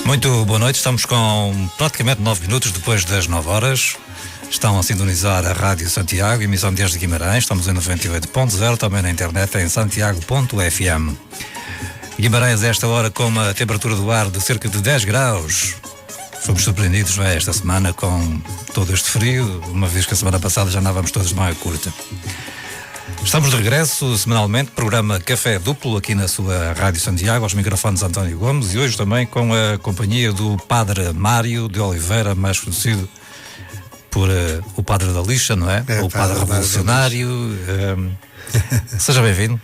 Muito boa noite, estamos com praticamente 9 minutos depois das 9 horas. Estão a sintonizar a Rádio Santiago, emissão desde Guimarães. Estamos em 98.0, também na internet em santiago.fm. Guimarães, a esta hora, com uma temperatura do ar de cerca de 10 graus. Fomos surpreendidos, não é, esta semana com todo este frio, uma vez que a semana passada já andávamos todos de manga curta. Estamos de regresso semanalmente, programa Café Duplo aqui na sua Rádio Santiago, aos microfones António Gomes, e hoje também com a companhia do Padre Mário de Oliveira, mais conhecido por o Padre da Lixa, não é? O Padre Revolucionário. Seja bem-vindo.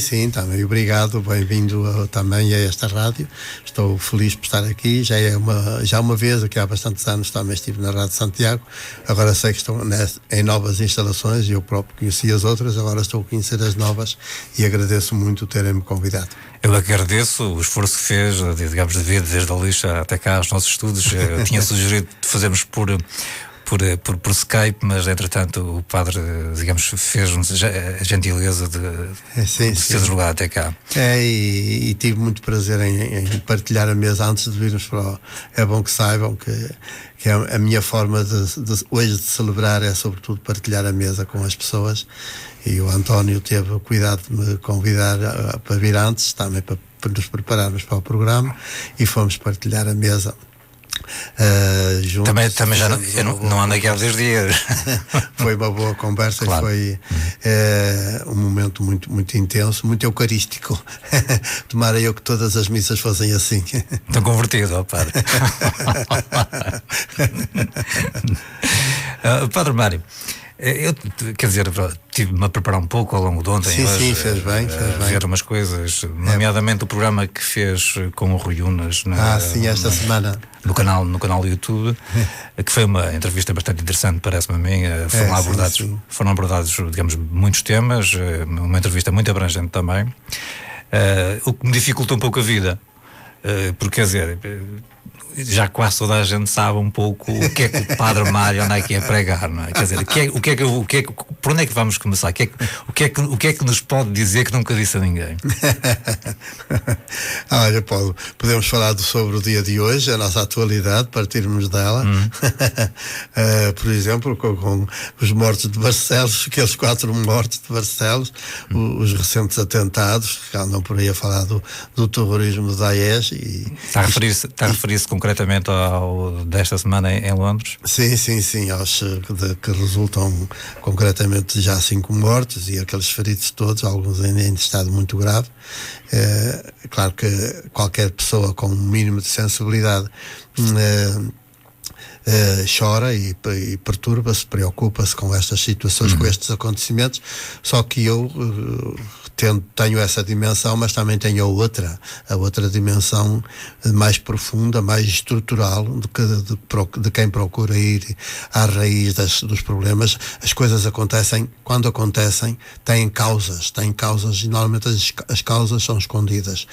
Sim, também obrigado, bem-vindo também a esta rádio. Estou feliz por estar aqui, já uma vez, aqui há bastantes anos também estive na Rádio Santiago, agora sei que estou em novas instalações, eu próprio conheci as outras, agora estou a conhecer as novas e agradeço muito terem-me convidado. Eu agradeço o esforço que fez, digamos, de vir desde a Lixa até cá aos nossos estudos. Eu tinha sugerido de fazermos por Skype, mas entretanto o padre, digamos, fez-nos a gentileza de ser deslogado até cá. E tive muito prazer em partilhar a mesa antes de virmos para o... É bom que saibam que a minha forma hoje de celebrar é sobretudo partilhar a mesa com as pessoas, e o António teve o cuidado de me convidar para vir antes, também para nos prepararmos para o programa, e fomos partilhar a mesa. Juntos, também já não ando aqui há 10 dias. Foi uma boa conversa, claro. Foi um momento muito, muito intenso, muito eucarístico. Tomara eu que todas as missas fossem assim. Estou convertido, ó padre. Padre Mário, eu, quer dizer, tive-me a preparar um pouco ao longo de ontem. Sim, fez bem. Ver umas coisas, nomeadamente o programa que fez com o Rui Unas esta semana no canal do YouTube, que foi uma entrevista bastante interessante, parece-me a mim. Foram abordados, digamos, muitos temas, uma entrevista muito abrangente também, o que me dificultou um pouco a vida, porque, quer dizer, já quase toda a gente sabe um pouco o que é que o Padre Mário anda aqui a pregar, não é? Quer dizer, por onde é que vamos começar? O que é que nos pode dizer que nunca disse a ninguém? Olha, Paulo, podemos falar sobre o dia de hoje, a nossa atualidade, partirmos dela. Por exemplo, com os mortos de Barcelos, aqueles 4 mortos de Barcelos, os recentes atentados que andam por aí a falar do terrorismo da Daesh. Está a referir-se concretamente ao desta semana em Londres? Sim, aos que resultam concretamente já 5 mortos e aqueles feridos todos, alguns ainda em estado muito grave. Claro que qualquer pessoa com um mínimo de sensibilidade chora e perturba-se, preocupa-se com estas situações, com estes acontecimentos, só que eu tenho essa dimensão, mas também tenho a outra dimensão mais profunda, mais estrutural, de quem procura ir à raiz dos problemas. As coisas acontecem, quando acontecem, têm causas, e normalmente as causas são escondidas.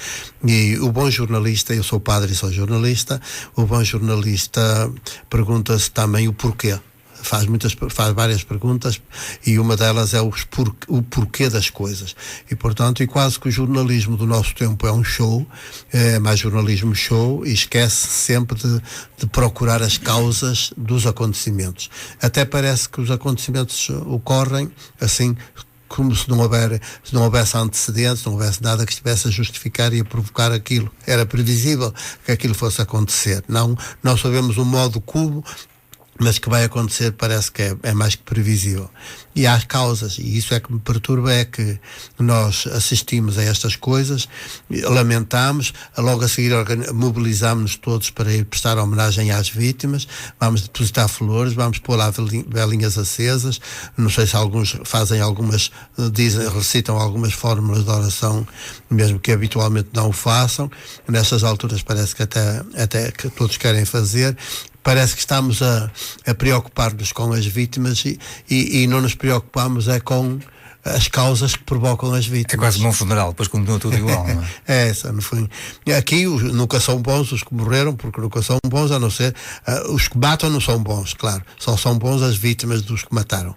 E o bom jornalista, eu sou padre e sou jornalista, o bom jornalista pergunta-se também o porquê. Faz várias perguntas, e uma delas é o porquê das coisas. E, portanto, quase que o jornalismo do nosso tempo é um show, é mais jornalismo show, e esquece sempre de procurar as causas dos acontecimentos. Até parece que os acontecimentos ocorrem assim, como se não houvesse antecedentes, não houvesse nada que estivesse a justificar e a provocar aquilo. Era previsível que aquilo fosse acontecer. Não sabemos o modo como, mas que vai acontecer, parece que é mais que previsível. E há causas, e isso é que me perturba, é que nós assistimos a estas coisas, lamentamos, logo a seguir mobilizamos-nos todos para ir prestar homenagem às vítimas, vamos depositar flores, vamos pôr lá velinhas acesas, não sei se alguns fazem recitam algumas fórmulas de oração, mesmo que habitualmente não o façam. Nessas alturas parece que até que todos querem fazer. Parece que estamos a preocupar-nos com as vítimas e não nos preocupamos com as causas que provocam as vítimas. É quase como um funeral, depois continua tudo igual, não é? No fim. Aqui nunca são bons os que morreram, porque nunca são bons, a não ser os que matam não são bons, claro. Só são bons as vítimas dos que mataram.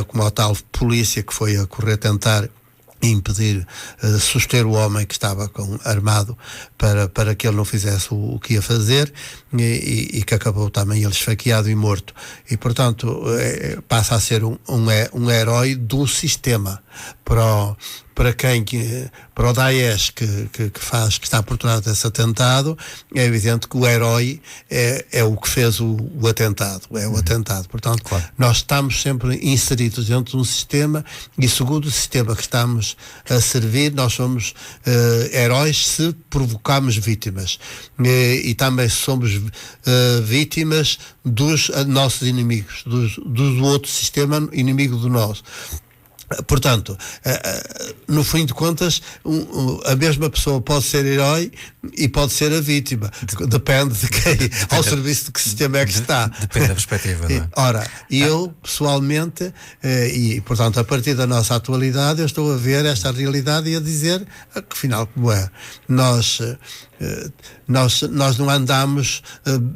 Como a tal polícia que foi a correr tentar impedir, suster o homem que estava armado para que ele não fizesse o que ia fazer, e que acabou também ele esfaqueado e morto. E, portanto, passa a ser um herói do sistema. Para o Daesh que está por trás desse atentado, é evidente que o herói é o que fez o atentado, o atentado. Portanto, claro, nós estamos sempre inseridos dentro de um sistema, e segundo o sistema que estamos a servir, nós somos heróis se provocarmos vítimas, e também somos vítimas dos nossos inimigos, do outro sistema inimigo do nosso. Portanto, no fim de contas, a mesma pessoa pode ser herói e pode ser a vítima. Depende de quem, ao serviço de que sistema é que está. Depende da perspectiva, não é? Ora, eu, pessoalmente, e portanto, a partir da nossa atualidade, eu estou a ver esta realidade e a dizer que, afinal, como é? Nós não andamos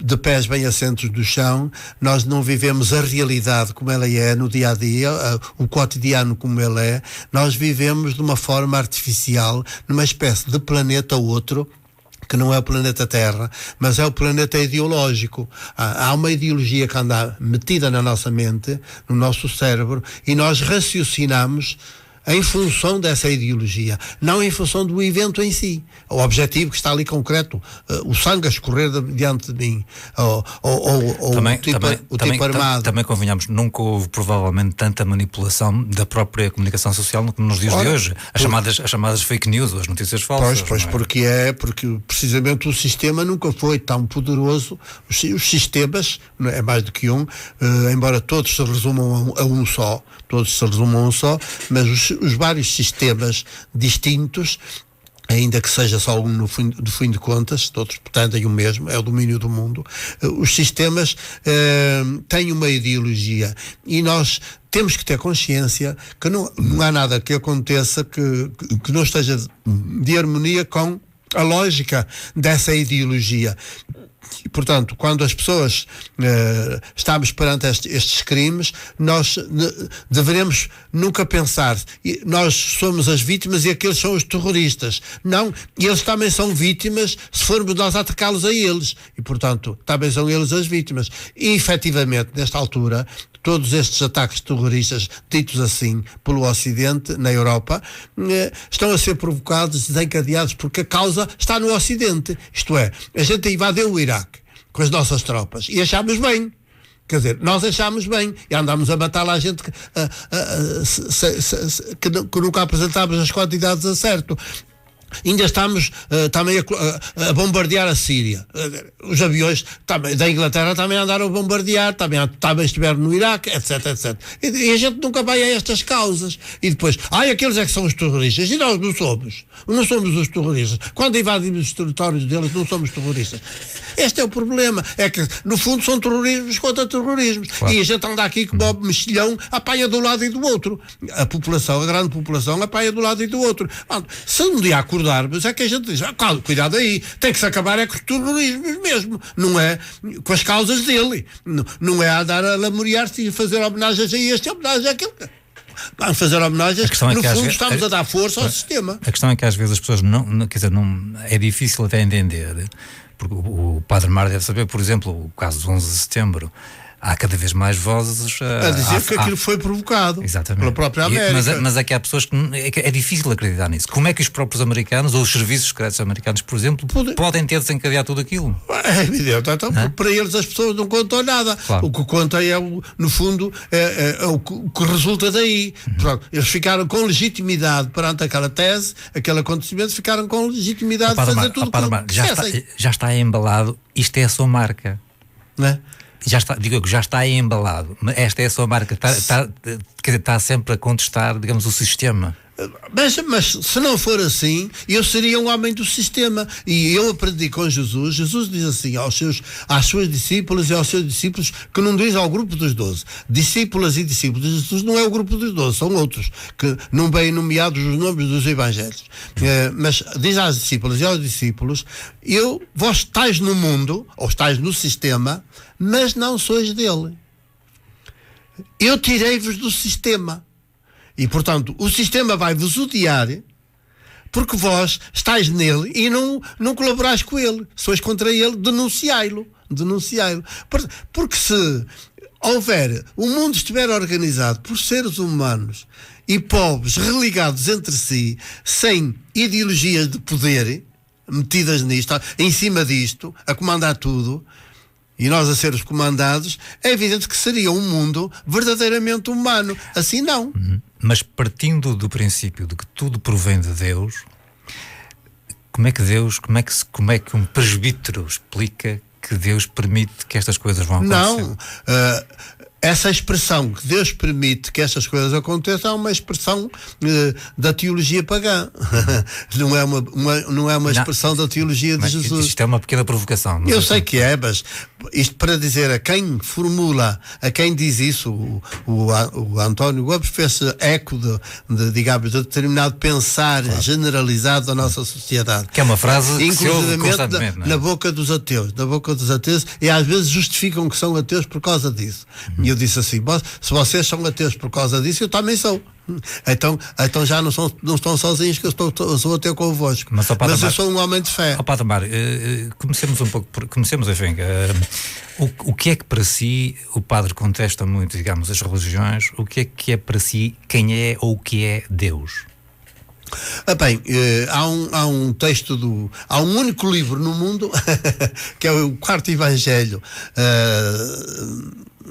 de pés bem assentos do chão, nós não vivemos a realidade como ela é no dia a dia, o cotidiano como ele é. Nós vivemos de uma forma artificial, numa espécie de planeta outro, que não é o planeta Terra, mas é o planeta ideológico. Há uma ideologia que anda metida na nossa mente, no nosso cérebro, e nós raciocinamos em função dessa ideologia, não em função do evento em si. O objetivo que está ali concreto, o sangue a escorrer diante de mim, ou o tipo armado. Também convenhamos, nunca houve provavelmente tanta manipulação da própria comunicação social nos dias de hoje. As chamadas fake news, as notícias falsas. Pois, porque precisamente o sistema nunca foi tão poderoso. Os sistemas, é mais do que um, embora todos se resumam a um só, mas os vários sistemas distintos, ainda que seja só um no fim de contas, todos pretendem o mesmo, é o domínio do mundo. Os sistemas têm uma ideologia, e nós temos que ter consciência que não há nada que aconteça que não esteja de harmonia com a lógica dessa ideologia. E, portanto, quando as pessoas estamos perante estes crimes, nós deveremos nunca pensar nós somos as vítimas e aqueles são os terroristas. Não, eles também são vítimas se formos nós atacá-los a eles, e, portanto, também são eles as vítimas. E, efetivamente, nesta altura, todos estes ataques terroristas, ditos assim, pelo Ocidente, na Europa, estão a ser provocados, desencadeados, porque a causa está no Ocidente. Isto é, a gente invadiu o Iraque com as nossas tropas e achámos bem. Quer dizer, nós achámos bem e andámos a matar lá a gente que nunca apresentámos as quantidades a certo. Ainda estamos também a bombardear a Síria. Os aviões também, da Inglaterra também andaram a bombardear, também estiveram no Iraque, etc, etc. E a gente nunca vai a estas causas. E depois, aqueles é que são os terroristas. E nós não somos. Não somos os terroristas. Quando invadimos os territórios deles, não somos terroristas. Este é o problema. É que, no fundo, são terrorismos contra terrorismos. Claro. E a gente anda aqui como o mexilhão, apanha de um lado e do outro. A grande população, apanha de um lado e do outro. Se um dia acordarmos, é que a gente diz, cuidado aí, tem que se acabar com os terrorismos mesmo. Não é com as causas dele. Não é a andar a lamuriar-se e fazer homenagens a este, homenagem àquele. Vamos fazer homenagens, no fundo estamos a dar força ao sistema. A questão é que às vezes as pessoas não é difícil até entender, porque o Padre Mar deve saber, por exemplo, o caso do 11 de setembro, há cada vez mais vozes a dizer que aquilo foi provocado. Exatamente. Pela própria América. Mas aqui há pessoas que é difícil acreditar nisso. Como é que os próprios americanos, ou os serviços secretos americanos, por exemplo, podem ter desencadeado tudo aquilo? É evidente. Então, para eles as pessoas não contam nada. Claro. O que conta é, no fundo, é o que resulta daí. Pronto, eles ficaram com legitimidade perante aquela tese, aquele acontecimento, ficaram com legitimidade de fazer tudo o que já está embalado, isto é a sua marca. Não é? Já está embalado. Esta é a sua marca. Está sempre a contestar, digamos, o sistema. Mas se não for assim, eu seria um homem do sistema. E eu aprendi com Jesus. Jesus diz assim às suas discípulas e aos seus discípulos, que não diz ao grupo dos 12. Discípulas e discípulos de Jesus não é o grupo dos 12, são outros, que não bem nomeados os nomes dos evangelhos. Mas diz às discípulas e aos discípulos: vós estáis no mundo, ou estáis no sistema, mas não sois dele. Eu tirei-vos do sistema. E, portanto, o sistema vai-vos odiar porque vós estáis nele e não colaborais com ele. Se sois contra ele, denunciai-lo. Porque se o mundo estiver organizado por seres humanos e povos religados entre si, sem ideologias de poder metidas nisto, em cima disto, a comandar tudo, e nós a ser os comandados, é evidente que seria um mundo verdadeiramente humano. Assim não. Mas partindo do princípio de que tudo provém de Deus, como é que um presbítero explica que Deus permite que estas coisas vão acontecer? Não. Essa expressão que Deus permite que estas coisas aconteçam é uma expressão da teologia pagã. Não é uma expressão da teologia de Jesus. Isto é uma pequena provocação. Eu sei que é, mas isto para dizer a quem formula, a quem diz isso, o António Gomes fez eco de determinado pensar generalizado da nossa sociedade. Que é uma frase que se ouve constantemente, na boca dos ateus, e às vezes justificam que são ateus por causa disso. E eu disse assim: se vocês são ateus por causa disso, eu também sou. Então já não estão sozinhos, que eu sou ateu convosco. Mas eu sou um homem de fé. Padre Mário, comecemos um pouco, enfim, o que é que para si, o padre contesta muito, digamos, as religiões, o que é para si quem é ou o que é Deus? Há um texto há um único livro no mundo que é o quarto Evangelho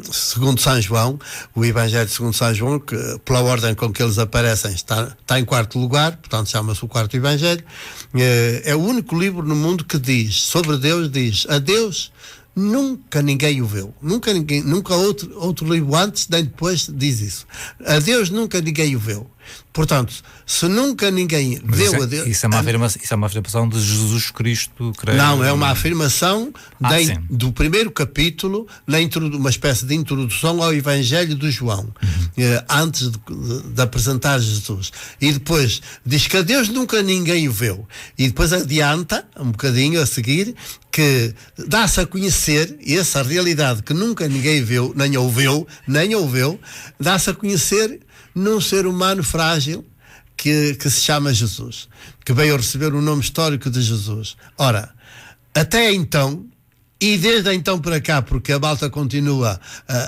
segundo São João, o Evangelho segundo São João, que pela ordem com que eles aparecem está em quarto lugar, portanto chama-se o quarto Evangelho. É o único livro no mundo que diz sobre Deus, diz: a Deus nunca ninguém o viu. Nunca outro livro antes nem depois diz isso. A Deus nunca ninguém o viu. Portanto, se nunca ninguém viu a Deus... Isso é uma afirmação de Jesus Cristo, creio. Não, é uma afirmação do primeiro capítulo, uma espécie de introdução ao Evangelho de João, antes de apresentar Jesus. E depois diz que a Deus nunca ninguém o viu. E depois adianta, um bocadinho a seguir, que dá-se a conhecer essa realidade que nunca ninguém viu, nem ouviu, dá-se a conhecer num ser humano frágil que se chama Jesus, que veio a receber o nome histórico de Jesus. Ora, até então, e desde então para cá, porque a malta continua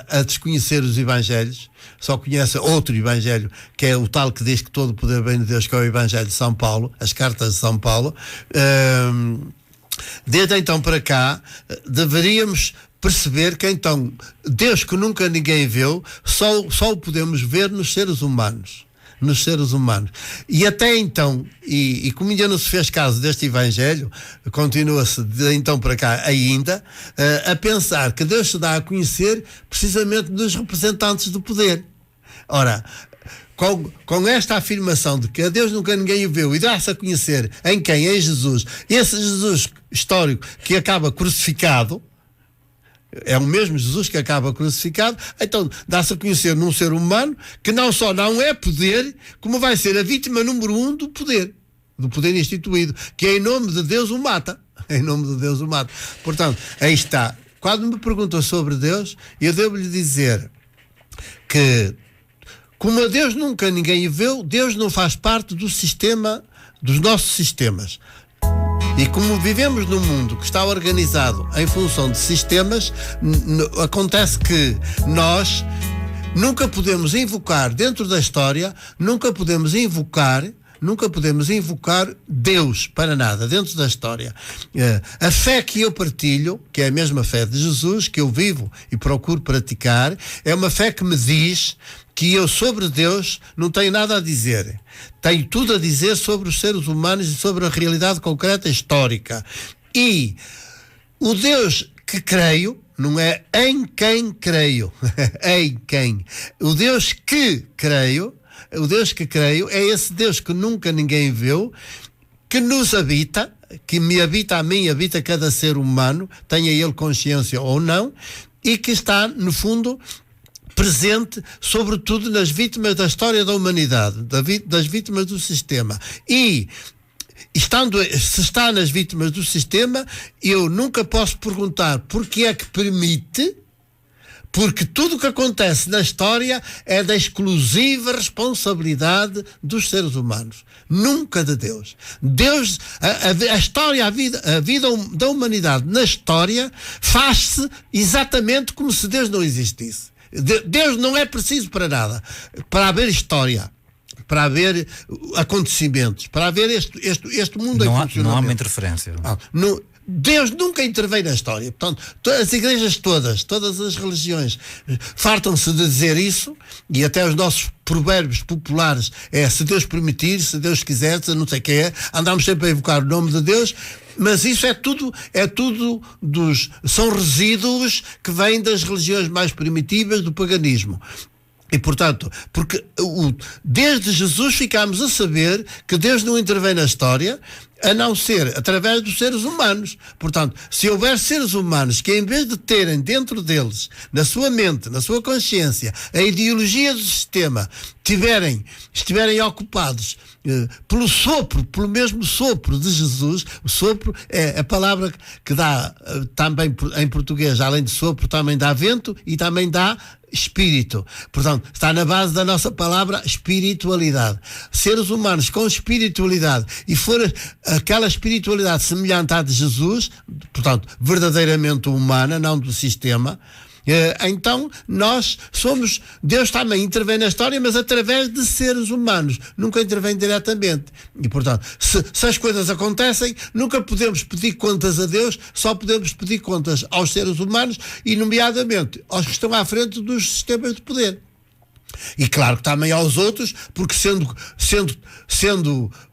a desconhecer os Evangelhos, só conhece outro Evangelho, que é o tal que diz que todo o poder vem de Deus, que é o Evangelho de São Paulo, as cartas de São Paulo. Desde então para cá, deveríamos perceber que então Deus que nunca ninguém viu, só o podemos ver nos seres humanos. E até então, e como ainda não se fez caso deste Evangelho, continua-se de então para cá ainda a pensar que Deus se dá a conhecer precisamente dos representantes do poder. Ora, com esta afirmação de que a Deus nunca ninguém o viu e dá-se a conhecer em quem? Em Jesus. Esse Jesus histórico que acaba crucificado, é o mesmo Jesus que acaba crucificado, então dá-se a conhecer num ser humano que não só não é poder, como vai ser a vítima número 1 do poder instituído, que em nome de Deus o mata. Portanto, aí está. Quando me perguntam sobre Deus, eu devo-lhe dizer que, como a Deus nunca ninguém o viu, Deus não faz parte do sistema, dos nossos sistemas. E como vivemos num mundo que está organizado em função de sistemas, acontece que nós nunca podemos invocar, dentro da história, nunca podemos invocar Deus para nada dentro da história. A fé que eu partilho, que é a mesma fé de Jesus, que eu vivo e procuro praticar, é uma fé que me diz que eu sobre Deus não tenho nada a dizer. Tenho tudo a dizer sobre os seres humanos e sobre a realidade concreta histórica. E o Deus que creio não é em quem creio, em quem. O Deus que creio é esse Deus que nunca ninguém viu, que nos habita, que me habita a mim, habita cada ser humano, tenha ele consciência ou não, e que está, no fundo, presente, sobretudo, nas vítimas da história da humanidade, das vítimas do sistema. E, se está nas vítimas do sistema, eu nunca posso perguntar porque é que permite Porque tudo o que acontece na história é da exclusiva responsabilidade dos seres humanos, nunca de Deus. Deus, a história, a vida da humanidade na história faz-se exatamente como se Deus não existisse. Deus não é preciso para nada, para haver história, para haver acontecimentos, para haver este mundo em funcionamento. Não há uma interferência. Deus nunca interveio na história. Portanto, as igrejas todas as religiões fartam-se de dizer isso, e até os nossos provérbios populares se Deus permitir, se Deus quiser, se não sei o que andamos sempre a evocar o nome de Deus, mas isso são resíduos que vêm das religiões mais primitivas, do paganismo. E, portanto, porque desde Jesus ficámos a saber que Deus não intervém na história, a não ser através dos seres humanos. Portanto, se houver seres humanos que, em vez de terem dentro deles, na sua mente, na sua consciência, a ideologia do sistema, estiverem ocupados pelo mesmo sopro de Jesus. O sopro é a palavra que dá também em português, além de sopro, também dá vento e também dá espírito. Portanto, está na base da nossa palavra espiritualidade. Seres humanos com espiritualidade, e for aquela espiritualidade semelhante à de Jesus, portanto, verdadeiramente humana, não do sistema, então nós somos. Deus também intervém na história, mas através de seres humanos, nunca intervém diretamente. E, portanto, se as coisas acontecem, nunca podemos pedir contas a Deus, só podemos pedir contas aos seres humanos, e nomeadamente aos que estão à frente dos sistemas de poder. E claro que também aos outros, porque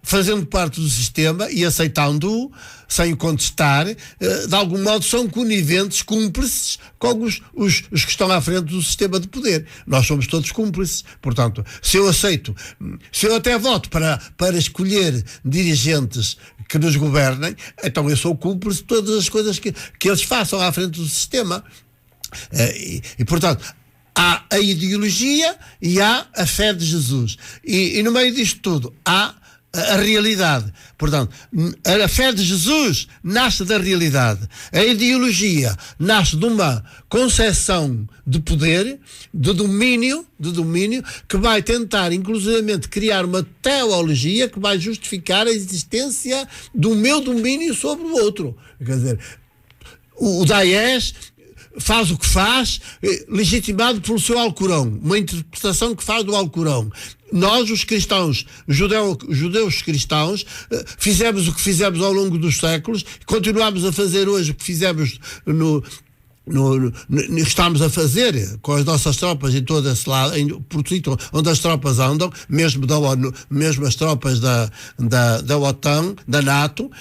fazendo parte do sistema e aceitando-o, sem o contestar, de algum modo são coniventes, cúmplices com os que estão à frente do sistema de poder. Nós somos todos cúmplices. Portanto, se eu até voto para escolher dirigentes que nos governem, então eu sou cúmplice de todas as coisas que eles façam à frente do sistema. E portanto, há a ideologia e há a fé de Jesus. E no meio disto tudo há a realidade. Portanto, a fé de Jesus nasce da realidade. A ideologia nasce de uma concepção de poder, de domínio, que vai tentar, inclusivamente, criar uma teologia que vai justificar a existência do meu domínio sobre o outro. Quer dizer, o Daesh faz o que faz, legitimado pelo seu Alcorão, uma interpretação que faz do Alcorão. Nós, os cristãos, judeus cristãos, fizemos o que fizemos ao longo dos séculos, continuamos a fazer hoje o que fizemos estamos a fazer com as nossas tropas em todo esse lado, por sítio onde as tropas andam, mesmo da ONU, mesmo as tropas da OTAN, da NATO,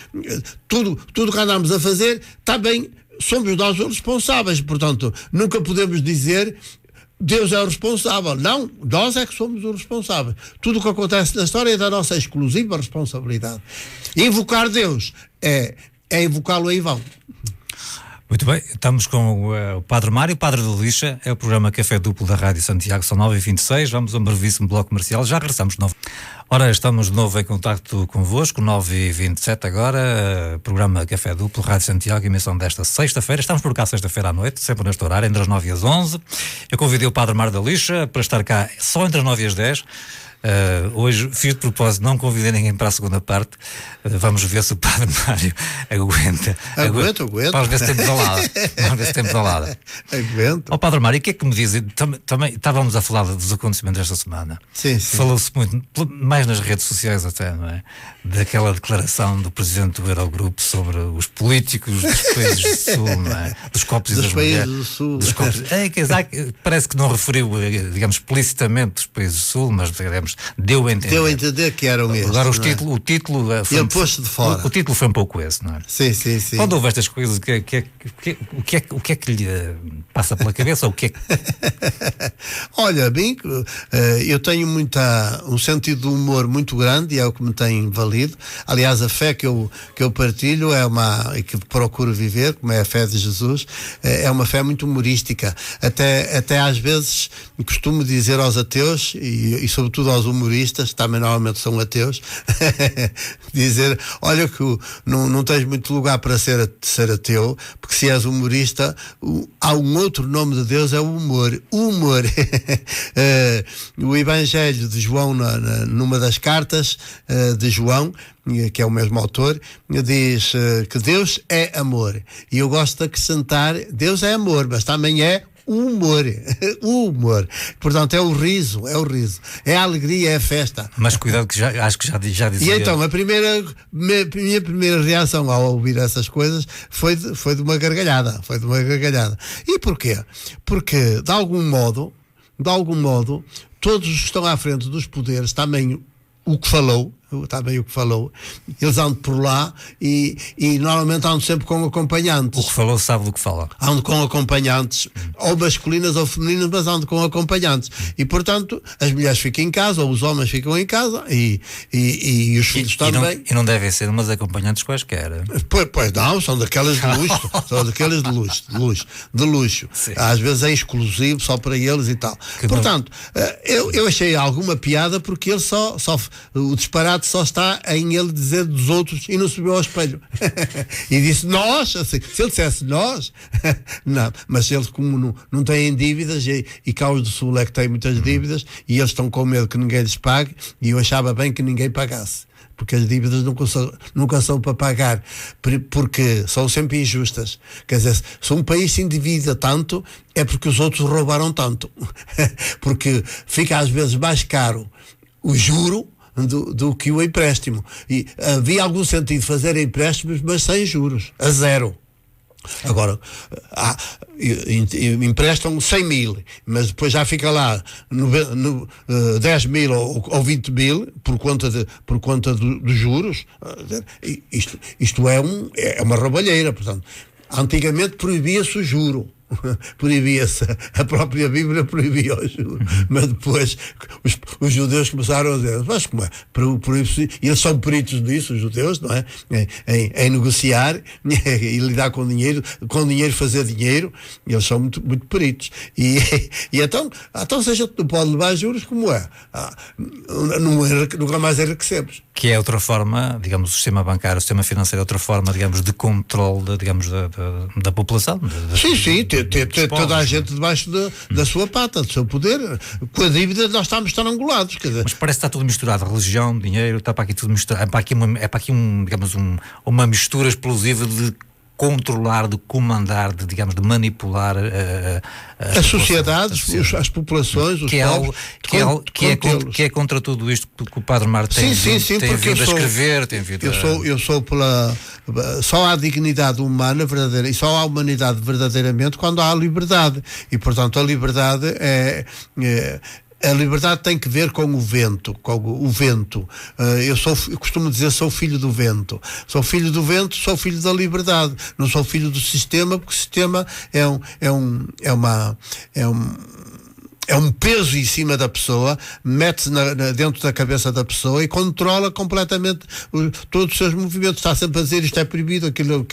tudo que andamos a fazer, também somos nós os responsáveis. Portanto, nunca podemos dizer Deus é o responsável. Não, nós é que somos os responsáveis. Tudo o que acontece na história é da nossa exclusiva responsabilidade. Invocar Deus é invocá-lo em vão. Muito bem, estamos com o Padre Mário, Padre da Lixa, é o programa Café Duplo da Rádio Santiago, são 9h26, vamos a um brevíssimo bloco comercial, já regressamos de novo. Ora, estamos de novo em contacto convosco, 9h27 agora, programa Café Duplo, Rádio Santiago, emissão desta sexta-feira, estamos por cá sexta-feira à noite, sempre neste horário, entre as 9 e as 11. Eu convidei o Padre Mário da Lixa para estar cá só entre as 9 e as 10. Hoje fiz de propósito, não convidei ninguém para a segunda parte. Vamos ver se o Padre Mário aguenta. Vamos ver se temos a lada. Aguento. Padre Mário, o que é que me diz? Também estávamos a falar dos acontecimentos desta semana. Sim. Falou-se muito, mais nas redes sociais até, não é? Daquela declaração do Presidente do Eurogrupo sobre os políticos dos países do Sul, não é? Dos copos e das mulheres. Do Sul. Dos copos. Parece que não referiu, digamos, explicitamente os países do Sul, mas digamos, deu a entender que eram estes. Agora o título ele pôs-se de fora. O título foi um pouco esse, não é? Sim. Quando houve estas coisas, o que é que lhe passa pela cabeça? Ou o que é que... Olha, bem, eu tenho um sentido de humor muito grande e é o que me tem valido. Aliás, a fé que eu partilho e que procuro viver, como é a fé de Jesus, é uma fé muito humorística. Até às vezes costumo dizer aos ateus e sobretudo aos humoristas, também normalmente são ateus, dizer, olha que não tens muito lugar para ser ateu, porque se és humorista, há um outro nome de Deus, é o humor. O humor. O Evangelho de João, numa das cartas de João, que é o mesmo autor, diz que Deus é amor. E eu gosto de acrescentar, Deus é amor, mas também é o humor. O humor. Portanto, é o riso, é a alegria, é a festa. Mas cuidado, que acho que já dizia. E então, minha primeira reação ao ouvir essas coisas foi de uma gargalhada. E porquê? Porque, de algum modo, todos os que estão à frente dos poderes, também o que falou, eles andam por lá e normalmente andam sempre com acompanhantes. O que falou sabe do que fala. Andam com acompanhantes, ou masculinas ou femininas, mas andam com acompanhantes. E, portanto, as mulheres ficam em casa, ou os homens ficam em casa, e os filhos também. E não devem ser umas acompanhantes quaisquer. Pois não, são daquelas de luxo. São daquelas de luxo. Sim. Às vezes é exclusivo, só para eles e tal. Portanto, eu achei alguma piada, porque ele o disparate só está em ele dizer dos outros e não subiu ao espelho. E disse nós, assim, se ele dissesse nós, não, mas eles, como não têm dívidas, e cá os do Sul é que têm muitas dívidas, e eles estão com medo que ninguém lhes pague, e eu achava bem que ninguém pagasse, porque as dívidas nunca são para pagar, porque são sempre injustas. Quer dizer, se um país se endivida tanto, é porque os outros roubaram tanto. Porque fica às vezes mais caro o juro do que o empréstimo. E havia algum sentido fazer empréstimos, mas sem juros, a zero. Agora, emprestam 100 mil, mas depois já fica lá 10 mil ou 20 mil por conta dos juros. Isto é uma roubalheira. Portanto, antigamente proibia-se o juro. Proibia-se, a própria Bíblia proibia o juro, mas depois os judeus começaram a dizer, mas como é? E eles são peritos nisso, os judeus, não é? Em negociar e lidar com dinheiro fazer dinheiro, eles são muito, muito peritos. E então se a gente não pode levar juros, como é? Nunca mais enriquecemos. Que é outra forma, digamos, o sistema bancário, o sistema financeiro é outra forma, digamos, de controle, da população. Sim, ter toda a gente debaixo da sua pata, do seu poder. Com a dívida nós estamos estrangulados. Mas parece que está tudo misturado, religião, dinheiro, está para aqui tudo misturado. É para aqui digamos, uma mistura explosiva de controlar, de comandar, de manipular as sociedades, as populações, os povos, que é contra tudo isto que o Padre Marto tem vindo a escrever, tem vindo eu sou só há dignidade humana verdadeira e só há humanidade verdadeiramente quando há liberdade, e portanto a liberdade a liberdade tem que ver com o vento, eu costumo dizer, sou filho do vento, sou filho da liberdade, não sou filho do sistema, porque o sistema é um peso em cima da pessoa, mete-se dentro da cabeça da pessoa e controla completamente todos os seus movimentos. Está sempre a dizer isto é proibido, aquilo,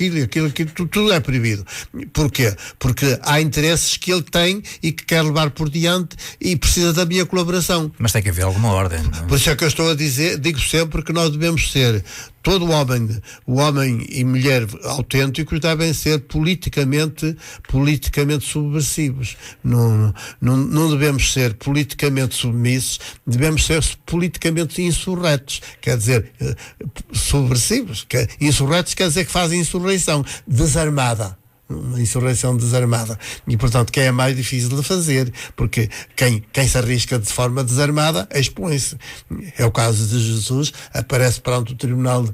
tudo é proibido. Porquê? Porque há interesses que ele tem e que quer levar por diante e precisa da minha colaboração. Mas tem que haver alguma ordem. Não? Por isso é que eu estou a dizer, digo sempre que nós devemos ser, todo o homem e mulher autênticos devem ser politicamente subversivos. Não devemos ser politicamente submissos, devemos ser politicamente insurretos. Quer dizer, subversivos. Insurretos quer dizer que fazem insurreição desarmada. Uma insurreição desarmada. E, portanto, que é mais difícil de fazer, porque quem se arrisca de forma desarmada expõe-se. É o caso de Jesus, aparece perante o tribunal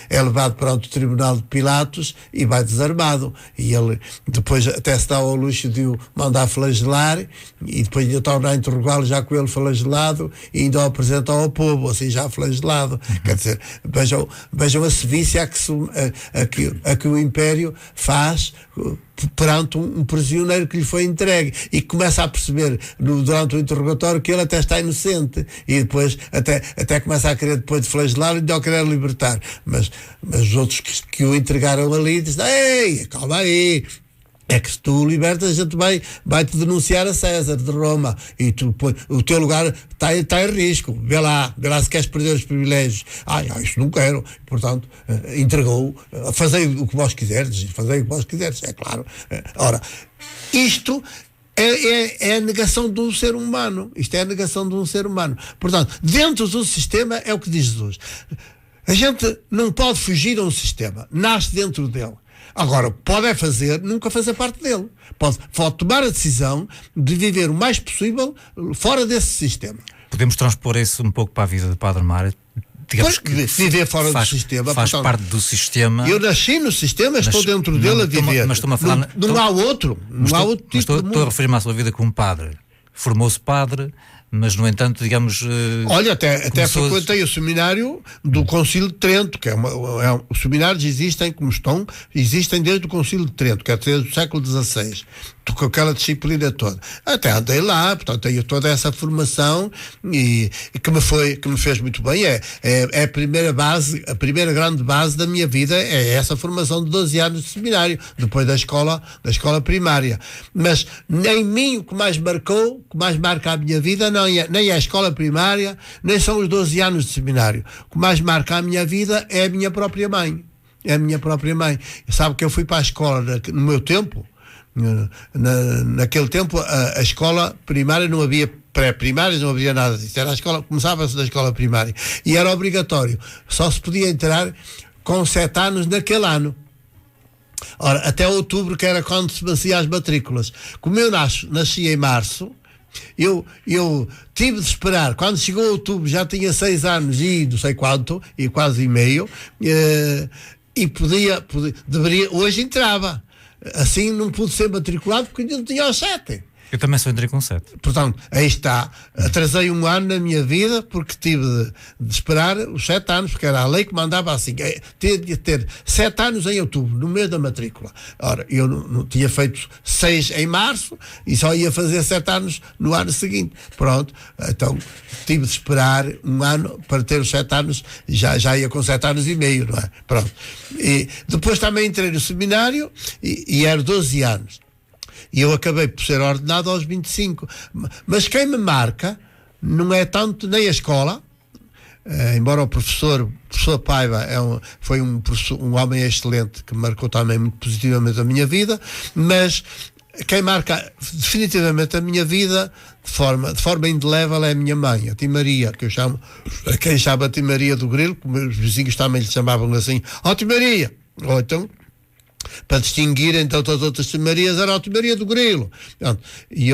é levado perante o tribunal de Pilatos e vai desarmado. E ele depois até se dá ao luxo de o mandar flagelar, e depois ainda torna a interrogá-lo já com ele flagelado e ainda o apresenta ao povo, assim já flagelado. Quer dizer, vejam a sevícia a que o Império faz perante um prisioneiro que lhe foi entregue, e começa a perceber durante o interrogatório que ele até está inocente, e depois até começa a querer, depois de flagelar, e de o querer libertar, mas os outros que o entregaram ali dizem, ei, calma aí, É que se tu libertas, a gente vai-te denunciar a César de Roma e o teu lugar está em risco. Vê lá se queres perder os privilégios. Isso não quero. Portanto, entregou. Fazei o que vós quiserdes. É claro. Ora, isto é a negação de um ser humano. Isto é a negação de um ser humano. Portanto, dentro do sistema, é o que diz Jesus. A gente não pode fugir a um sistema. Nasce dentro dele. Agora, pode nunca fazer parte dele. Pode tomar a decisão de viver o mais possível fora desse sistema. Podemos transpor isso um pouco para a vida de Padre Mário? Digamos que viver fora do sistema. Faz parte do sistema. Eu nasci no sistema, estou dentro dele a viver. Mas estou-me a falar... Não há outro. Não há outro tipo de mundo. Estou a referir-me à sua vida como padre. Formou-se padre, mas, no entanto, digamos... Olha, até frequentei o seminário do Concílio de Trento, que os seminários existem desde o Concílio de Trento, que é desde o século XVI, com aquela disciplina toda. Até andei lá, portanto, tenho toda essa formação e que me fez muito bem. É a primeira grande base da minha vida, é essa formação de 12 anos de seminário, depois da escola primária. Mas nem mim o que mais marca a minha vida, nem é a escola primária, nem são os 12 anos de seminário. O que mais marca a minha vida é a minha própria mãe. Sabe que eu fui para a escola no meu tempo. Naquele tempo a escola primária não havia pré-primárias, não havia nada disso. Começava-se da escola primária e era obrigatório, só se podia entrar com 7 anos naquele ano. Ora, até outubro, que era quando se fazia as matrículas. Como eu nasci em março, eu tive de esperar. Quando chegou outubro já tinha 6 anos e não sei quanto, e quase e meio, e hoje entrava. Assim não pude ser matriculado porque ainda não tinha os 7. Eu também só entrei com 7. Portanto, aí está. Atrasei 1 ano na minha vida porque tive de esperar os 7 anos, porque era a lei que mandava assim. Tinha de ter 7 anos em outubro, no mês da matrícula. Ora, eu não tinha feito 6 em março e só ia fazer 7 anos no ano seguinte. Pronto. Então, tive de esperar 1 ano para ter os 7 anos. Já ia com 7 anos e meio, não é? Pronto. E depois também entrei no seminário e era 12 anos. E eu acabei por ser ordenado aos 25. Mas quem me marca não é tanto nem a escola, embora o professor Paiva foi um homem excelente que marcou também muito positivamente a minha vida, mas quem marca definitivamente a minha vida de forma indelével é a minha mãe, a Tia Maria, que eu chamo, quem chama a Tia Maria do Grilo, como os vizinhos também lhe chamavam assim, Tia Maria, ou então, para distinguir então todas as outras Marias, era a Tia Maria do Grilo. E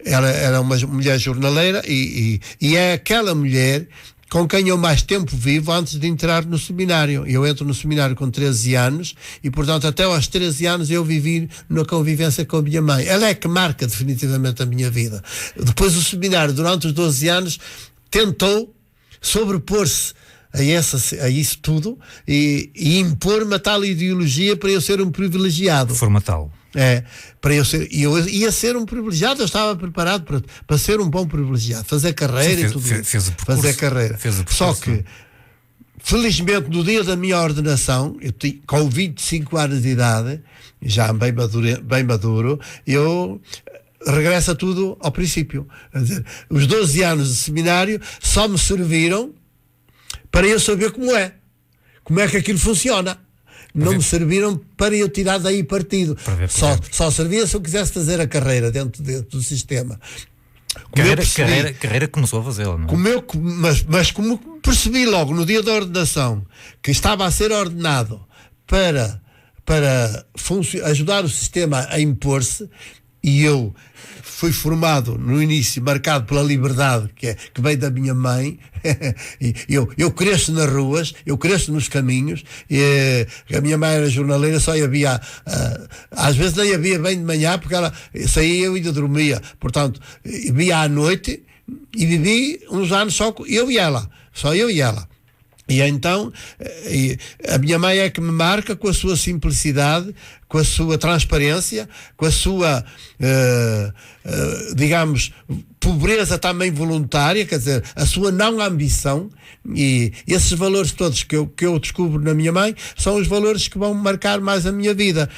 ela era uma mulher jornaleira e é aquela mulher com quem eu mais tempo vivo antes de entrar no seminário. Eu entro no seminário com 13 anos e, portanto, até aos 13 anos eu vivi na convivência com a minha mãe. Ela é que marca definitivamente a minha vida. Depois o seminário, durante os 12 anos, tentou sobrepor-se a isso tudo e impor-me a tal ideologia para eu ser um privilegiado. Formatal. Para eu ser, e eu ia ser um privilegiado, eu estava preparado para ser um bom privilegiado, fazer carreira. Sim, e tudo isso. Fez o percurso, fazer carreira. Só que, felizmente, no dia da minha ordenação, com 25 anos de idade, já bem maduro, eu regresso tudo ao princípio. Quer dizer, os 12 anos de seminário só me serviram para eu saber como é que aquilo funciona. Não me serviram para eu tirar daí partido. Só servia se eu quisesse fazer a carreira dentro do sistema. Carreira começou a fazê-la, não é? Mas como percebi logo no dia da ordenação que estava a ser ordenado para ajudar o sistema a impor-se, e eu fui formado no início, marcado pela liberdade que veio da minha mãe. eu cresço nas ruas, eu cresço nos caminhos, e a minha mãe era jornaleira, só havia às vezes nem havia bem de manhã, porque ela saía e eu ainda dormia, portanto via à noite, e vivi uns anos só eu e ela. E então a minha mãe é que me marca com a sua simplicidade, com a sua transparência, com a sua digamos, pobreza também voluntária, quer dizer, a sua não ambição, e esses valores todos que eu descubro na minha mãe são os valores que vão marcar mais a minha vida.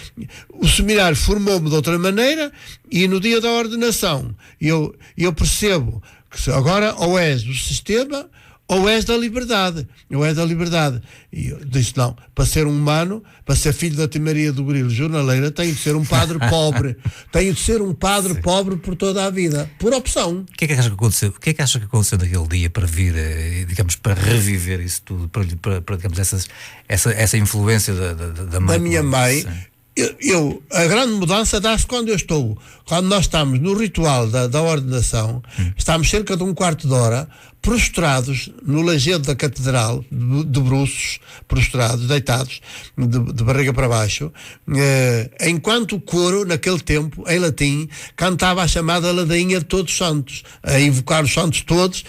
O seminário formou-me de outra maneira, e no dia da ordenação eu percebo que agora ou és do sistema ou és da liberdade, E eu disse, não, para ser um humano, para ser filho da Maria do Grilo jornaleira, tenho de ser um padre pobre. Tenho de ser um padre pobre por toda a vida, por opção. O que é que achas que aconteceu? O que é que achas que aconteceu naquele dia para vir, digamos, para reviver isso tudo, para digamos, essa influência da mãe? Da minha mãe. A grande mudança dá-se quando nós estamos no ritual da ordenação, estamos cerca de um quarto de hora prostrados no lajedo da catedral, de bruços, prostrados, deitados, de barriga para baixo, enquanto o coro, naquele tempo, em latim, cantava a chamada ladainha de todos os santos, a invocar os santos todos,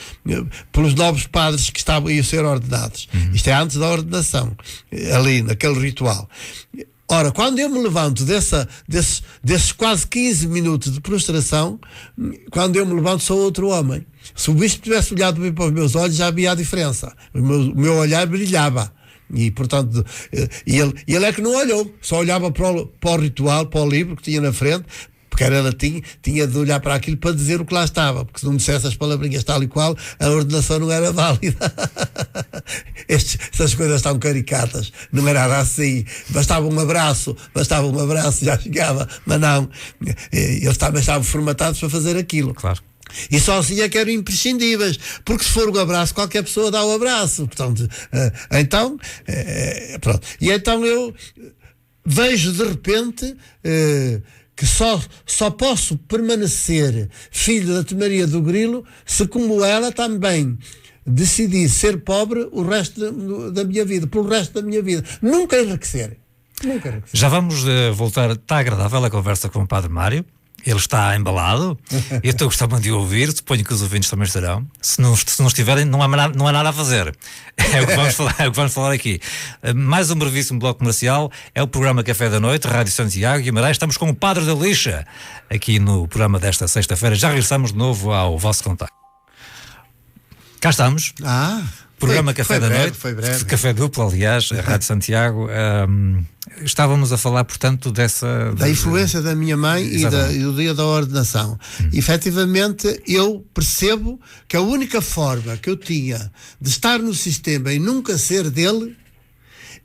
pelos novos padres que iam ser ordenados. Isto é antes da ordenação, ali, naquele ritual. Ora, quando eu me levanto desses quase 15 minutos de prostração, quando eu me levanto sou outro homem. Se o bispo tivesse olhado bem para os meus olhos, já havia a diferença. O meu olhar brilhava. E, portanto, ele é que não olhou, só olhava para o ritual, para o livro que tinha na frente, porque era latim, tinha de olhar para aquilo para dizer o que lá estava, porque se não dissesse as palavrinhas tal e qual, a ordenação não era válida. Essas coisas estão caricatas, não era assim, bastava um abraço, já chegava, mas não, eles também estavam formatados para fazer aquilo. Claro. E só assim é que eram imprescindíveis, porque se for um abraço, qualquer pessoa dá o abraço. Portanto, pronto. E então eu vejo de repente que só posso permanecer filho da Maria do Grilo se, como ela, também decidir ser pobre o resto da minha vida, pelo resto da minha vida. Nunca enriquecer. Já vamos voltar. Está agradável a conversa com o Padre Mário. Ele está embalado. Eu estou gostando de ouvir. Suponho que os ouvintes também estarão. Se não estiverem, não há nada a fazer. É o que vamos falar aqui. Mais um brevíssimo bloco comercial. É o programa Café da Noite, Rádio Santiago Guimarães. Estamos com o Padre da Lixa aqui no programa desta sexta-feira. Já regressamos de novo ao vosso contacto. Cá estamos. Programa Café da Noite. Foi breve. Café duplo, aliás, a Rádio Santiago. Estávamos a falar, portanto, da influência da minha mãe e do dia da ordenação. Efetivamente, eu percebo que a única forma que eu tinha de estar no sistema e nunca ser dele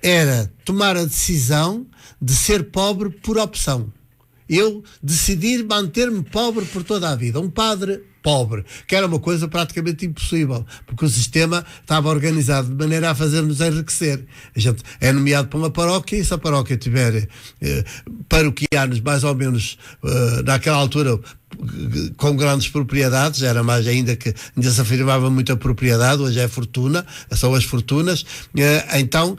era tomar a decisão de ser pobre por opção. Eu decidi manter-me pobre por toda a vida. Um padre pobre, que era uma coisa praticamente impossível, porque o sistema estava organizado de maneira a fazer-nos enriquecer. A gente é nomeado para uma paróquia, e se a paróquia tiver paroquianos mais ou menos naquela altura com grandes propriedades, era mais ainda se afirmava muito a propriedade, hoje é fortuna, são as fortunas, então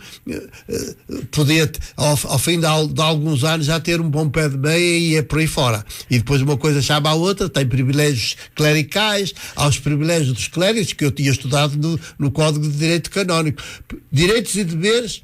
podia ao fim de alguns anos já ter um bom pé de meia e é por aí fora. E depois uma coisa chama a outra, tem privilégios clericais, aos privilégios dos clérigos, que eu tinha estudado no Código de Direito Canónico, direitos e deveres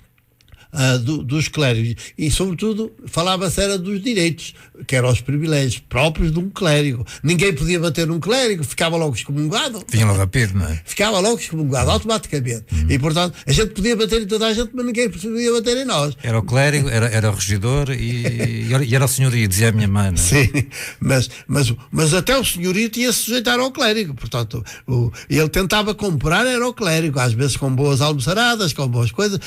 dos clérigos, e sobretudo falava-se era dos direitos, que eram os privilégios próprios de um clérigo. Ninguém podia bater num clérigo, ficava logo excomungado. Vinha logo a pedir, não é? Ficava logo excomungado, automaticamente. E portanto, a gente podia bater em toda a gente, mas ninguém podia bater em nós. Era o clérigo, era o regidor e era o senhorio, dizia a minha mãe, não é? Sim, mas até o senhorio tinha se sujeitar ao clérigo, portanto, ele tentava comprar era o clérigo, às vezes com boas almoçaradas, com boas coisas,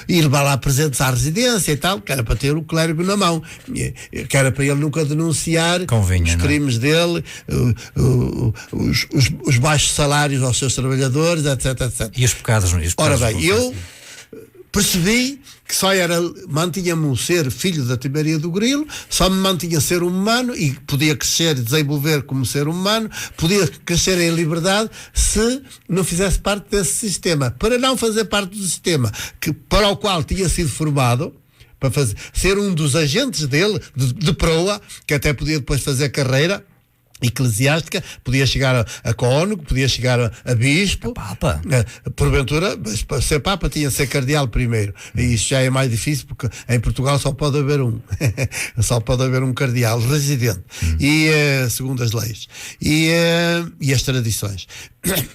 e levar lá presentes à residência e tal, que era para ter o clérigo na mão, que era para ele nunca denunciar os crimes dele, os baixos salários aos seus trabalhadores, etc. E os pecados, não é? Ora bem, eu percebi que só mantinha-me um ser filho da Maria do Grilo, só me mantinha ser humano e podia crescer e desenvolver como ser humano, podia crescer em liberdade se não fizesse parte desse sistema. Para não fazer parte do sistema para o qual tinha sido formado, para ser um dos agentes dele, de proa, que até podia depois fazer carreira, eclesiástica, podia chegar a cônego, podia chegar a bispo, Papa. Porventura, mas para ser Papa tinha de ser cardeal primeiro, e isso já é mais difícil porque em Portugal só pode haver um só pode haver um cardeal residente, e segundo as leis e as tradições.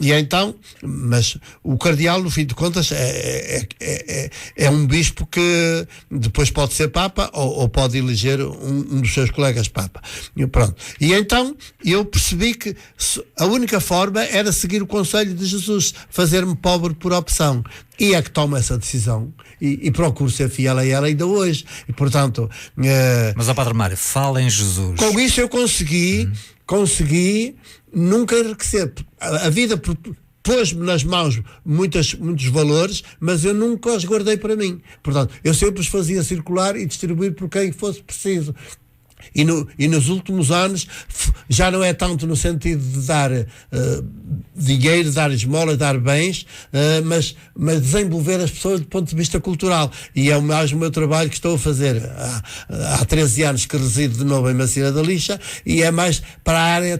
E então, mas o cardeal, no fim de contas, é um bispo que depois pode ser Papa ou pode eleger um dos seus colegas Papa. E pronto. E então eu percebi que a única forma era seguir o conselho de Jesus, fazer-me pobre por opção. E é que tomo essa decisão e procuro ser fiel a ela ainda hoje. E portanto... Mas, ó Padre Mário, fala em Jesus. Com isso eu consegui nunca enriquecer. A vida pôs-me nas mãos muitos valores, mas eu nunca os guardei para mim. Portanto, eu sempre os fazia circular e distribuir por quem fosse preciso. E nos últimos anos já não é tanto no sentido de dar dinheiro, dar esmola, dar bens, mas desenvolver as pessoas do ponto de vista cultural. E é mais o meu trabalho que estou a fazer há 13 anos que resido de novo em Macieira da Lixa, e é mais para a área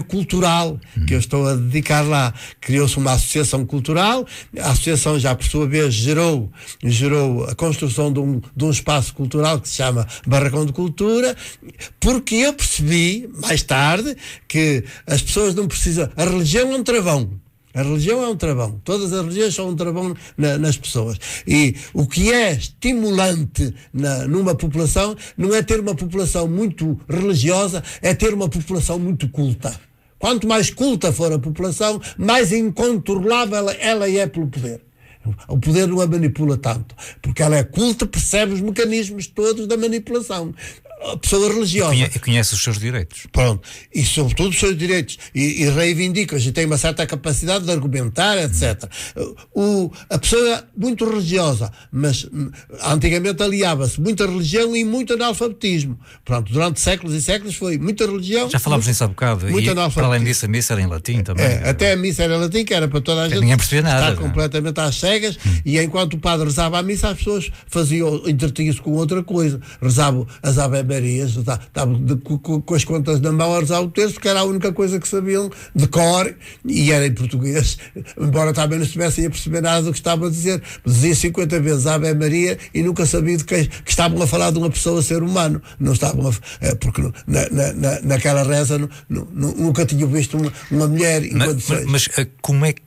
cultural que eu estou a dedicar lá. Criou-se uma associação cultural, a associação já por sua vez gerou a construção de um espaço cultural que se chama Barracão de Cultura, porque eu percebi mais tarde que as pessoas não precisam, a religião é um travão. A religião é um travão. Todas as religiões são um travão nas pessoas. E o que é estimulante numa população não é ter uma população muito religiosa, é ter uma população muito culta. Quanto mais culta for a população, mais incontrolável ela é pelo poder. O poder não a manipula tanto, porque ela é culta, percebe os mecanismos todos da manipulação. A pessoa religiosa E conhece os seus direitos. Pronto, e sobretudo os seus direitos, e reivindica-os, e tem uma certa capacidade de argumentar, etc. A pessoa muito religiosa, mas antigamente aliava-se muita religião e muito analfabetismo. Pronto, durante séculos e séculos foi muita religião. Já falámos nisso há bocado. E para além disso, a missa era em latim também. Até a missa era em latim, que era para toda a gente. Ninguém percebia nada. Estar completamente às cegas, e enquanto o padre rezava a missa, as pessoas entretinham-se com outra coisa. Rezavam as Ave Marias, estavam com as contas na mão a rezar o terço, porque era a única coisa que sabiam de cor, e era em português, embora também não estivessem a perceber nada do que estavam a dizer. Dizia 50 vezes Ave Maria e nunca sabia que estavam a falar de uma pessoa, ser humano. Não estavam porque naquela reza nunca tinham visto uma mulher. Mas como é que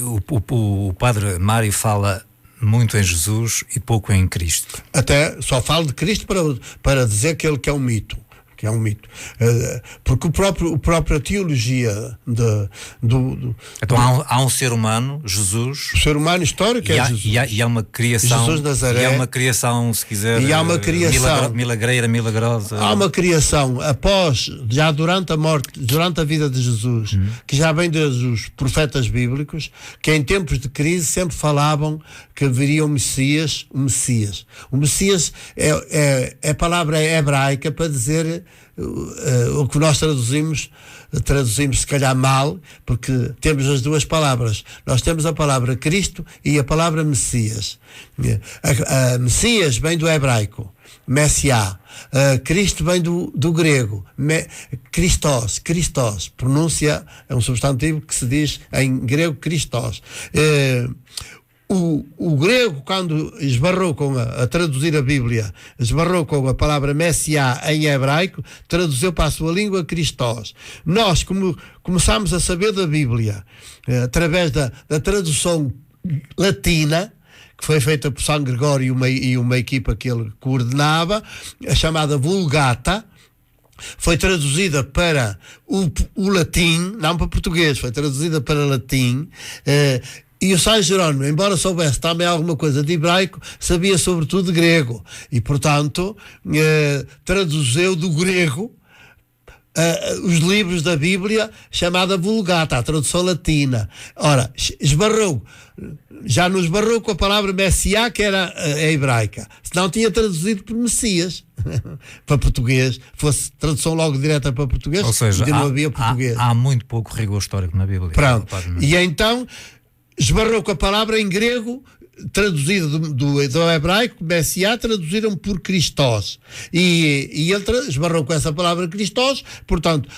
o Padre Mário fala muito em Jesus e pouco em Cristo? Até só falo de Cristo para dizer que ele que é um mito. Porque a própria teologia então há um ser humano, Jesus, o ser humano histórico, é Jesus, e há uma criação, Jesus Nazaré, e há uma criação, se quiser, e há uma criação milagrosa. Há uma criação já durante a morte, durante a vida de Jesus, que já vem desde os profetas bíblicos, que em tempos de crise sempre falavam que viria o Messias. O Messias é a palavra hebraica para dizer o que nós traduzimos se calhar mal, porque temos as duas palavras. Nós temos a palavra Cristo e a palavra Messias. A Messias vem do hebraico, Messiá. Cristo vem do grego, Christos. Pronúncia é um substantivo que se diz em grego Christos. O grego, quando esbarrou a traduzir a Bíblia, esbarrou com a palavra Messiá em hebraico, traduziu para a sua língua Christos. Nós, como começámos a saber da Bíblia através da tradução latina, que foi feita por São Gregório e uma equipa que ele coordenava, a chamada Vulgata, foi traduzida para o latim, não para português, foi traduzida para latim. E o São Jerónimo, embora soubesse também alguma coisa de hebraico, sabia sobretudo de grego. E, portanto, traduziu do grego os livros da Bíblia, chamada Vulgata, a tradução latina. Ora, já nos esbarrou com a palavra Messiá, que era a hebraica. Senão tinha traduzido por Messias para português, fosse tradução logo direta para português, ou seja, não havia português. Há muito pouco rigor histórico na Bíblia. Pronto. E então esbarrou com a palavra em grego traduzido do hebraico, Messiá, traduziram por Christos. E ele esbarrou com essa palavra Christos, portanto,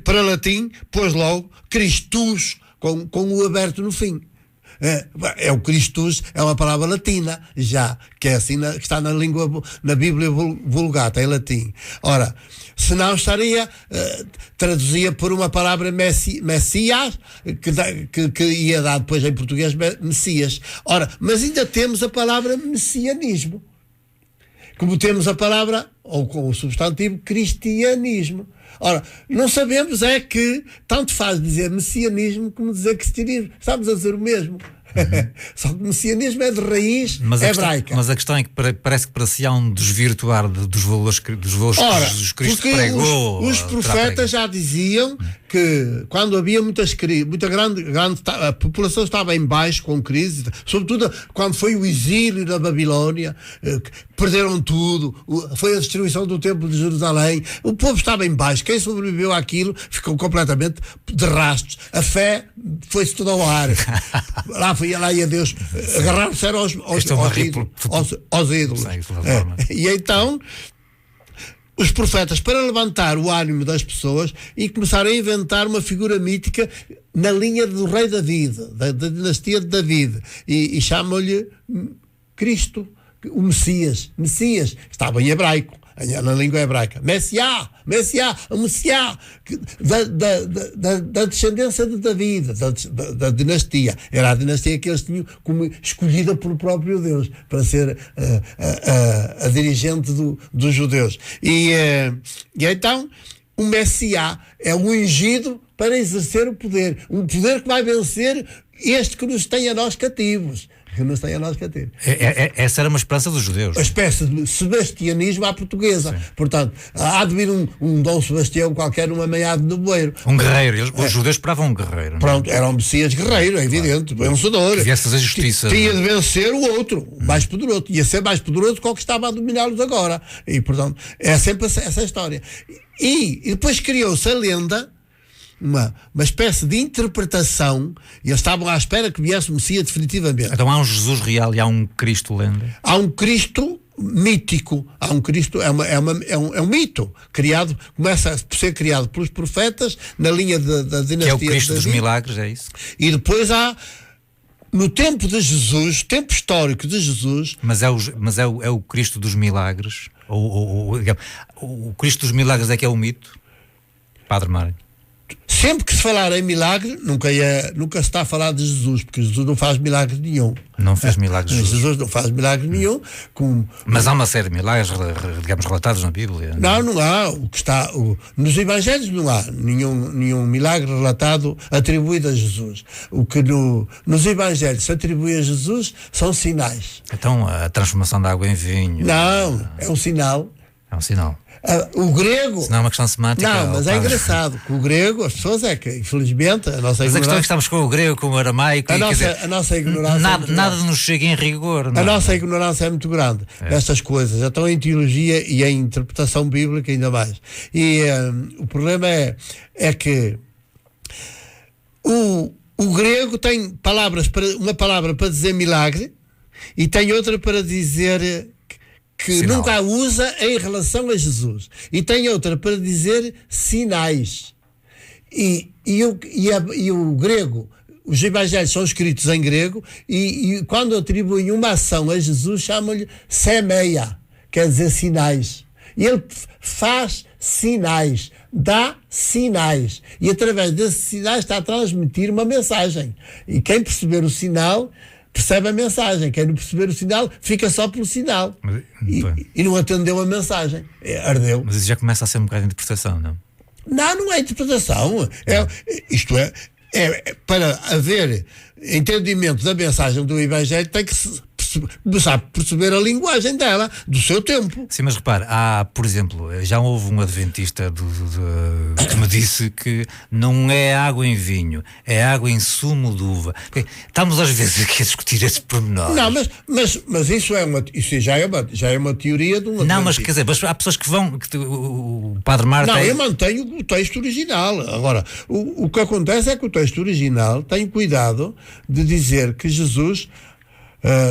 para latim, pôs logo Christus, com o aberto no fim. O Christus é uma palavra latina, já, que é assim, que está na Bíblia Vulgata, em latim. Ora, senão estaria, traduzia por uma palavra Messias, que ia dar depois em português Messias. Ora, mas ainda temos a palavra messianismo, como temos a palavra, ou com o substantivo, cristianismo. Ora, não sabemos é que tanto faz dizer messianismo como dizer cristianismo. Estamos a dizer o mesmo. Só que o messianismo é de raiz hebraica. Mas a questão é que parece que para si há um desvirtuar dos valores que Jesus Cristo pregou. Os profetas já diziam que quando havia muita grande a população estava em baixo com crise, sobretudo quando foi o exílio da Babilónia, perderam tudo, foi a destruição do templo de Jerusalém, o povo estava em baixo, quem sobreviveu àquilo ficou completamente de rastros, a foi-se tudo ao ar. Lá ia Deus agarrar-se aos ídolos. E então os profetas, para levantar o ânimo das pessoas, e começaram a inventar uma figura mítica na linha do rei David, da dinastia de David, e chamam-lhe Cristo, o Messias, estava em hebraico, na língua hebraica, Messiá, o Messiá, da descendência de David, da dinastia. Era a dinastia que eles tinham como escolhida pelo próprio Deus para ser a dirigente dos judeus. E então o Messiá é o ungido para exercer o poder, um poder que vai vencer este que nos tem a nós cativos. Essa era uma esperança dos judeus. A espécie de sebastianismo à portuguesa. Sim. Portanto, há de vir um Dom Sebastião qualquer numa meiada de nevoeiro. Um guerreiro. Os judeus esperavam um guerreiro. Pronto, era um Messias guerreiro, é evidente, vencedor. Que viesse fazer justiça. Tinha de vencer o outro, mais poderoso. Ia ser mais poderoso que o que estava a dominá-los agora. E, portanto, é sempre essa história. E depois criou-se a lenda, uma espécie de interpretação, e eles estavam à espera que viesse o Messias definitivamente. Então há um Jesus real e há um Cristo lenda? Há um Cristo mítico, há um Cristo, é um mito, começa por ser criado pelos profetas, na linha da dinastia. Que é o Cristo dos milagres, é isso? E depois há, no tempo de Jesus, tempo histórico de Jesus... Mas é o Cristo dos milagres? O Cristo dos milagres é que é o mito? Padre Mário? Sempre que se falar em milagre, nunca se está a falar de Jesus, porque Jesus não faz milagre nenhum. Não fez milagres. Jesus não faz milagre nenhum. Mas há uma série de milagres, digamos, relatados na Bíblia. Não há. Nos Evangelhos não há nenhum milagre relatado atribuído a Jesus. O que nos Evangelhos se atribui a Jesus são sinais. Então, a transformação da água em vinho... Não, é um sinal. É um sinal. O grego... Se não é uma questão semântica... Não, mas é engraçado que o grego, as pessoas infelizmente, a nossa ignorância... Mas a questão é que estamos com o grego, com o aramaico... A nossa ignorância nada nos chega em rigor. A nossa ignorância é muito grande nestas coisas, então em teologia e em interpretação bíblica ainda mais. E o problema é que o grego tem uma palavra para dizer milagre e tem outra para dizer... que sinal. Nunca a usa em relação a Jesus. E tem outra para dizer sinais. E o grego, os evangelhos são escritos em grego, e quando atribuem uma ação a Jesus, chamam-lhe semeia, quer dizer sinais. E ele faz sinais, dá sinais. E através desses sinais está a transmitir uma mensagem. E quem perceber o sinal... percebe a mensagem, quem não perceber o sinal fica só pelo sinal e não atendeu a mensagem, ardeu. Mas isso já começa a ser um bocado de interpretação, não? Não é interpretação, isto é para haver entendimento da mensagem do Evangelho tem que começar a perceber a linguagem dela, do seu tempo. Sim, mas repare, por exemplo, já houve um adventista que me disse que não é água em vinho, é água em sumo de uva. Estamos às vezes aqui a discutir esse pormenor. Não, mas isso já é uma teoria de um adventista. Não, mas quer dizer, há pessoas que vão... o Padre Marta... Não, eu mantenho o texto original. Agora, o que acontece é que o texto original tem cuidado de dizer que Jesus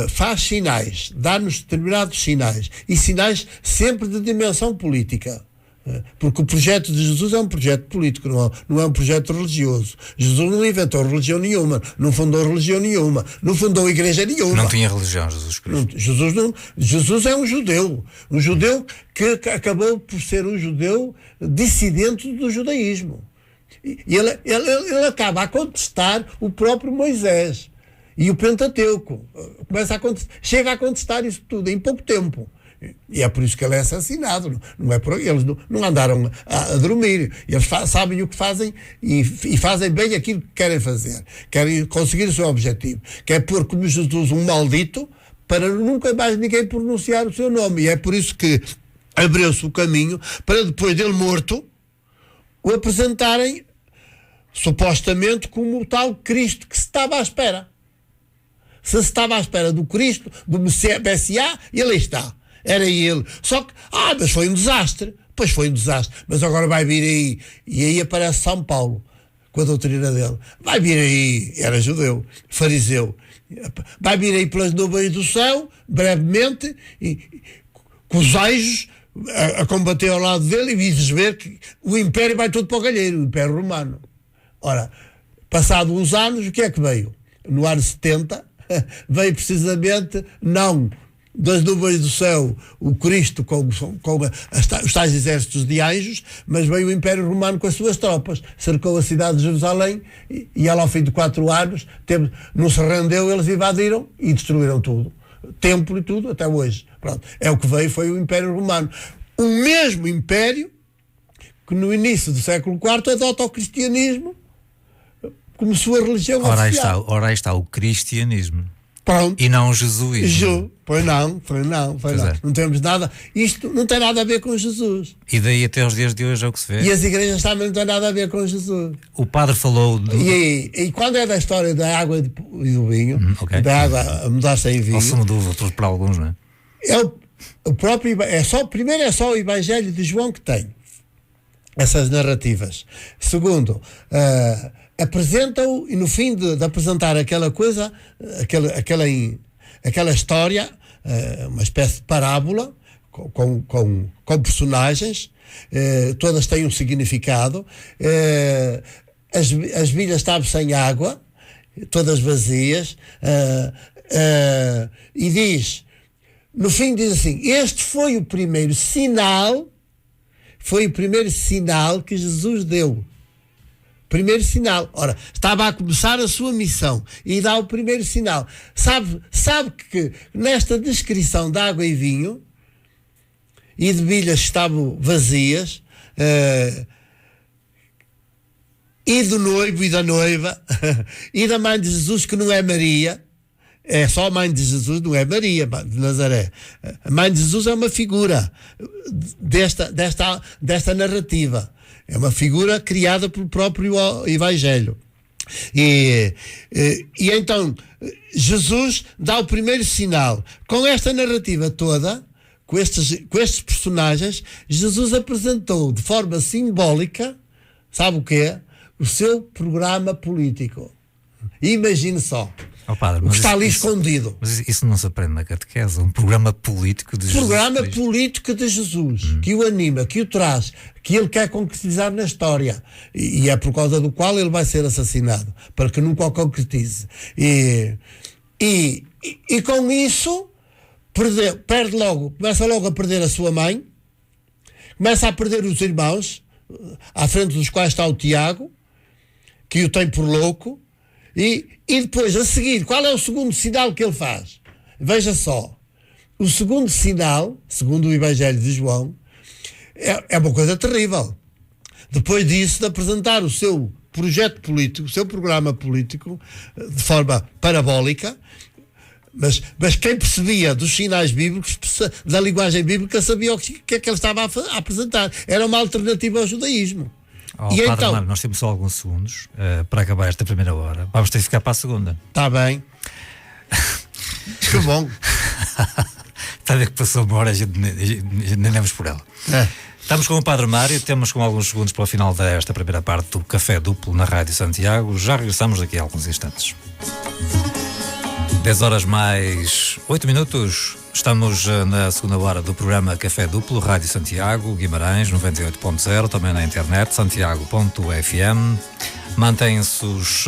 faz sinais, dá-nos determinados sinais, e sinais sempre de dimensão política. Porque o projeto de Jesus é um projeto político, não é um projeto religioso. Jesus não inventou religião nenhuma, não fundou religião nenhuma, não fundou igreja nenhuma. Não tinha religião, Jesus Cristo. Jesus é um judeu que acabou por ser um judeu dissidente do judaísmo. E ele acaba a contestar o próprio Moisés e o Pentateuco. Chega a contestar isso tudo em pouco tempo. E é por isso que ele é assassinado. Não é por eles não andaram a dormir. Eles sabem o que fazem e fazem bem aquilo que querem fazer. Querem conseguir o seu objetivo, que é pôr como Jesus um maldito para nunca mais ninguém pronunciar o seu nome. E é por isso que abriu-se o caminho para, depois dele morto, o apresentarem supostamente como o tal Cristo que se estava à espera. Se estava à espera do Cristo, do Messiá, ele está. Era ele. Só que, mas foi um desastre. Pois foi um desastre. Mas agora vai vir aí. E aí aparece São Paulo, com a doutrina dele. Vai vir aí, era judeu, fariseu. Vai vir aí pelas nuvens do céu, brevemente, e com os anjos a combater ao lado dele, e vizes ver que o império vai todo para o galheiro, o Império Romano. Ora, passado uns anos, o que é que veio? No ano 70, veio precisamente, não das nuvens do céu, o Cristo com os tais exércitos de anjos, mas veio o Império Romano com as suas tropas, cercou a cidade de Jerusalém e ela, ao fim de 4 anos, não se rendeu, eles invadiram e destruíram tudo. Templo e tudo, até hoje. Pronto. É o que veio, foi o Império Romano. O mesmo império que no início do século IV adota o cristianismo como sua religião oficial. Ora aí está o cristianismo. Pronto. E não o jesuísmo. Pois não. Não temos nada. Isto não tem nada a ver com Jesus. E daí até os dias de hoje é o que se vê. E as igrejas também não têm nada a ver com Jesus. O padre falou... E quando é da história da água e do vinho, okay. Da água a mudar-se em vinho... Ao sumo do outro para alguns, não é? O próprio... Primeiro é só o Evangelho de João que tem essas narrativas. Segundo... apresenta-o, e no fim de apresentar aquela coisa, aquela história, uma espécie de parábola com personagens, todas têm um significado, as vilas estavam sem água, todas vazias, e no fim diz assim: este foi o primeiro sinal que Jesus deu. Primeiro sinal. Ora, estava a começar a sua missão e dá o primeiro sinal. Sabe que nesta descrição de água e vinho e de bilhas que estavam vazias, e do noivo e da noiva e da mãe de Jesus, que não é Maria, é só a mãe de Jesus, não é Maria de Nazaré. A mãe de Jesus é uma figura desta narrativa. É uma figura criada pelo próprio Evangelho. E então, Jesus dá o primeiro sinal. Com esta narrativa toda, com estes personagens, Jesus apresentou de forma simbólica, sabe o quê? O seu programa político. Imagine só. Padre, o que está ali escondido. Mas isso não se aprende na catequese. Um programa político de Jesus. Programa político de Jesus, que o anima, que o traz, que ele quer concretizar na história. E é por causa do qual ele vai ser assassinado, para que nunca o concretize. E com isso, começa logo a perder a sua mãe, começa a perder os irmãos, à frente dos quais está o Tiago, que o tem por louco. E depois, a seguir, qual é o segundo sinal que ele faz? Veja só. O segundo sinal, segundo o Evangelho de João, é uma coisa terrível. Depois disso, de apresentar o seu projeto político, o seu programa político, de forma parabólica, mas quem percebia dos sinais bíblicos, da linguagem bíblica, sabia o que é que ele estava a apresentar. Era uma alternativa ao judaísmo. E Padre então, nós temos só alguns segundos para acabar esta primeira hora. Vamos ter que ficar para a segunda. Está bem. Que bom. Está a ver que passou uma hora e nem demos por ela. Estamos com o Padre Mário, temos com alguns segundos para o final desta primeira parte do Café Duplo na Rádio Santiago. Já regressamos daqui a alguns instantes. 10 horas mais 8 minutos. Estamos na segunda hora do programa Café Duplo, Rádio Santiago, Guimarães, 98.0, também na internet, santiago.fm. Mantém-se os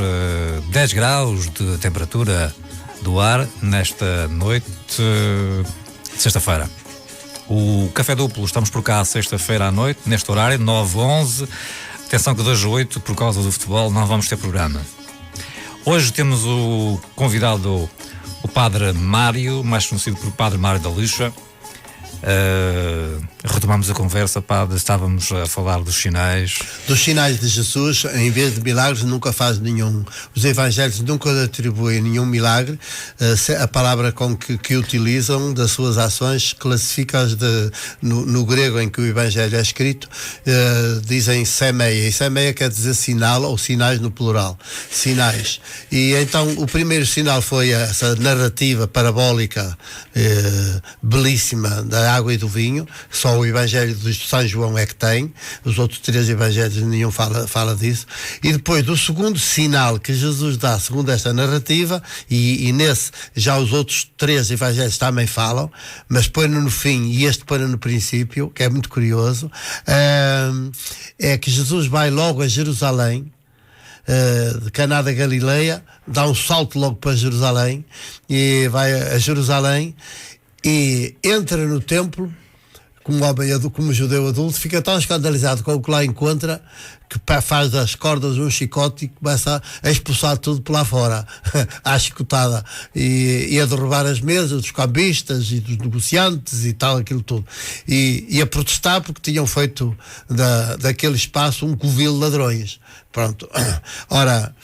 10 graus de temperatura do ar nesta noite, sexta-feira. O Café Duplo, estamos por cá sexta-feira à noite, neste horário, 9h11. Atenção que 2h08, por causa do futebol, não vamos ter programa. Hoje temos o convidado, o Padre Mário, mais conhecido por Padre Mário da Lixa. Retomamos a conversa, Padre, estávamos a falar dos sinais. Dos sinais de Jesus, em vez de milagres, nunca faz nenhum. Os evangelhos nunca lhe atribuem nenhum milagre. A palavra que utilizam das suas ações classifica-as no grego em que o evangelho é escrito, dizem semeia, e semeia quer dizer sinal, ou sinais no plural, sinais. E então o primeiro sinal foi essa narrativa parabólica belíssima da água e do vinho. Só o Evangelho de São João é que tem, os outros 3 evangelhos nenhum fala disso. E depois do segundo sinal que Jesus dá segundo esta narrativa, e nesse já os outros 3 evangelhos também falam, mas põe-no no fim e este põe-no no princípio, que é muito curioso, é que Jesus vai logo a Jerusalém, de Caná da Galileia, dá um salto logo para Jerusalém, e vai a Jerusalém e entra no templo como homem, como judeu adulto, fica tão escandalizado com o que lá encontra que faz das cordas um chicote e começa a expulsar tudo por lá fora, à chicotada, e a derrubar as mesas dos cambistas e dos negociantes e tal, aquilo tudo, e a protestar porque tinham feito daquele espaço um covil de ladrões. Pronto. Ora,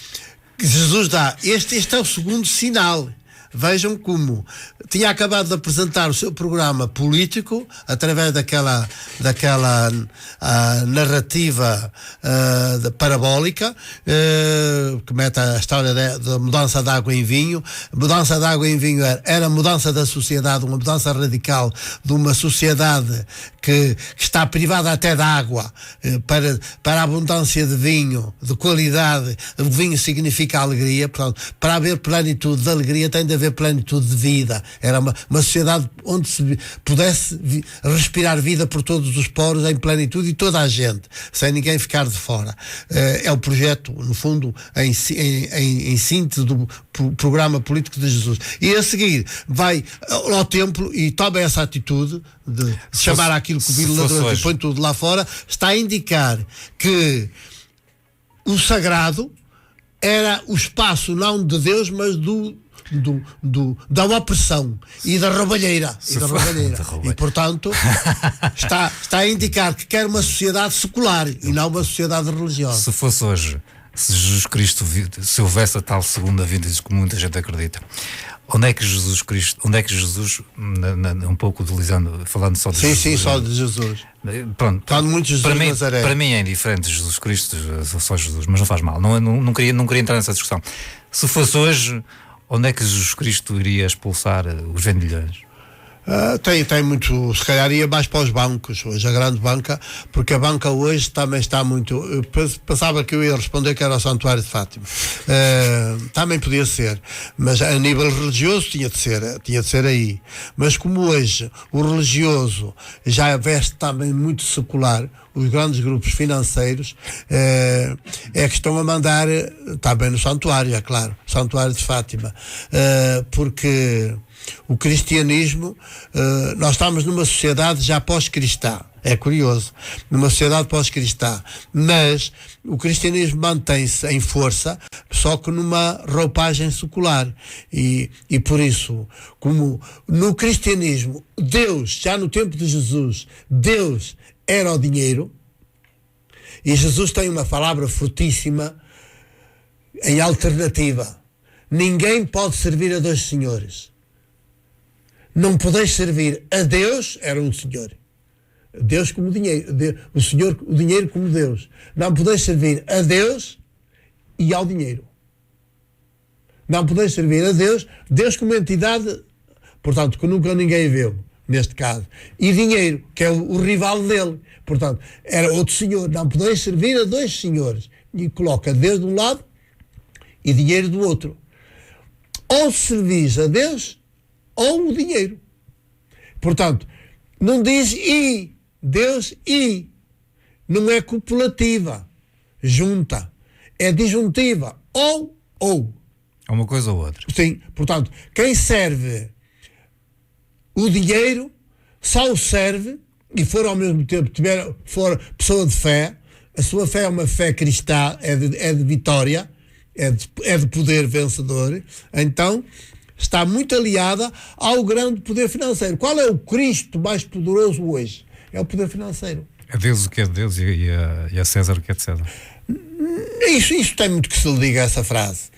Jesus dá, este é o segundo sinal. Vejam como tinha acabado de apresentar o seu programa político através daquela narrativa parabólica, que mete a história da mudança de água em vinho. Mudança de água em vinho era a mudança da sociedade, uma mudança radical de uma sociedade que está privada até da água, para a abundância de vinho, de qualidade. O vinho significa alegria, portanto, para haver plenitude de alegria tem de haver plenitude de vida. Era uma sociedade onde se pudesse respirar vida por todos os poros em plenitude, e toda a gente, sem ninguém ficar de fora. É o projeto, no fundo, em síntese do programa político de Jesus. E a seguir vai ao templo e toma essa atitude de chamar aquilo que vira ladrões e põe tudo lá fora. Está a indicar que o sagrado era o espaço não de Deus, mas da opressão e da roubalheira. E, portanto, está a indicar que quer uma sociedade secular e não uma sociedade religiosa. Se fosse hoje, se Jesus Cristo, se houvesse a tal segunda vinda, como muita gente acredita, onde é que Jesus, um pouco utilizando, falando só de Jesus? Sim, só de Jesus. Pronto, muito Jesus para mim é indiferente Jesus Cristo, só Jesus, mas não faz mal. Não queria entrar nessa discussão. Se fosse hoje, onde é que Jesus Cristo iria expulsar os vendilhões? Tem muito, se calhar ia mais para os bancos, hoje a grande banca, porque a banca hoje também está muito. Eu pensava que eu ia responder que era o Santuário de Fátima. Também podia ser, mas a nível religioso tinha de ser aí. Mas como hoje o religioso já veste também muito secular, os grandes grupos financeiros é que estão a mandar também no santuário, é claro, Santuário de Fátima, porque o cristianismo, nós estamos numa sociedade já pós-cristã, é curioso, numa sociedade pós-cristã, mas o cristianismo mantém-se em força, só que numa roupagem secular, e por isso, como no cristianismo Deus, já no tempo de Jesus, Deus era o dinheiro, e Jesus tem uma palavra fortíssima em alternativa: ninguém pode servir a 2 senhores. Não podeis servir a Deus, era um senhor, Deus como dinheiro, o dinheiro como Deus. Não podeis servir a Deus e ao dinheiro. Não podeis servir a Deus como entidade, portanto, que nunca ninguém viu, neste caso, e dinheiro, que é o rival dele, portanto, era outro senhor. Não podeis servir a 2 senhores, e coloca Deus de um lado e dinheiro do outro. ou servis a Deus ou o dinheiro. Portanto, não diz e, Deus e. Não é copulativa, junta. É disjuntiva, ou. É uma coisa ou outra. Sim, portanto, quem serve o dinheiro, só o serve, e for ao mesmo tempo, for pessoa de fé, a sua fé é uma fé cristã, é de vitória, é de poder vencedor, então está muito aliada ao grande poder financeiro. Qual é o Cristo mais poderoso hoje? É o poder financeiro. A Deus o que é de Deus e a César o que é de César. Isso tem muito que se lhe diga essa frase,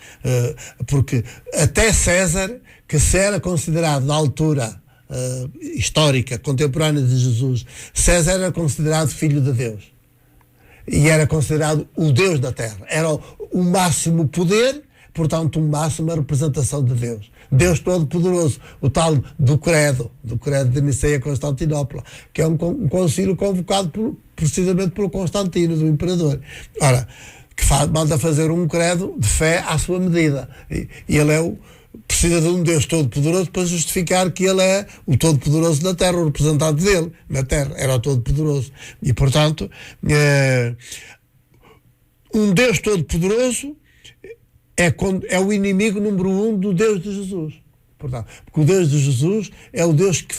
porque até César, que se era considerado na altura histórica, contemporânea de Jesus, César era considerado filho de Deus e era considerado o Deus da terra, era o máximo poder, portanto, uma máxima representação de Deus. Deus Todo-Poderoso, o tal do credo de Niceia Constantinopla, que é um concílio convocado precisamente pelo Constantino, do imperador. Ora, que manda fazer um credo de fé à sua medida. E ele precisa de um Deus Todo-Poderoso para justificar que ele é o Todo-Poderoso na Terra, o representante dele na Terra, era o Todo-Poderoso. E, portanto, um Deus Todo-Poderoso é o inimigo número 1 do Deus de Jesus. Portanto, porque o Deus de Jesus é o Deus que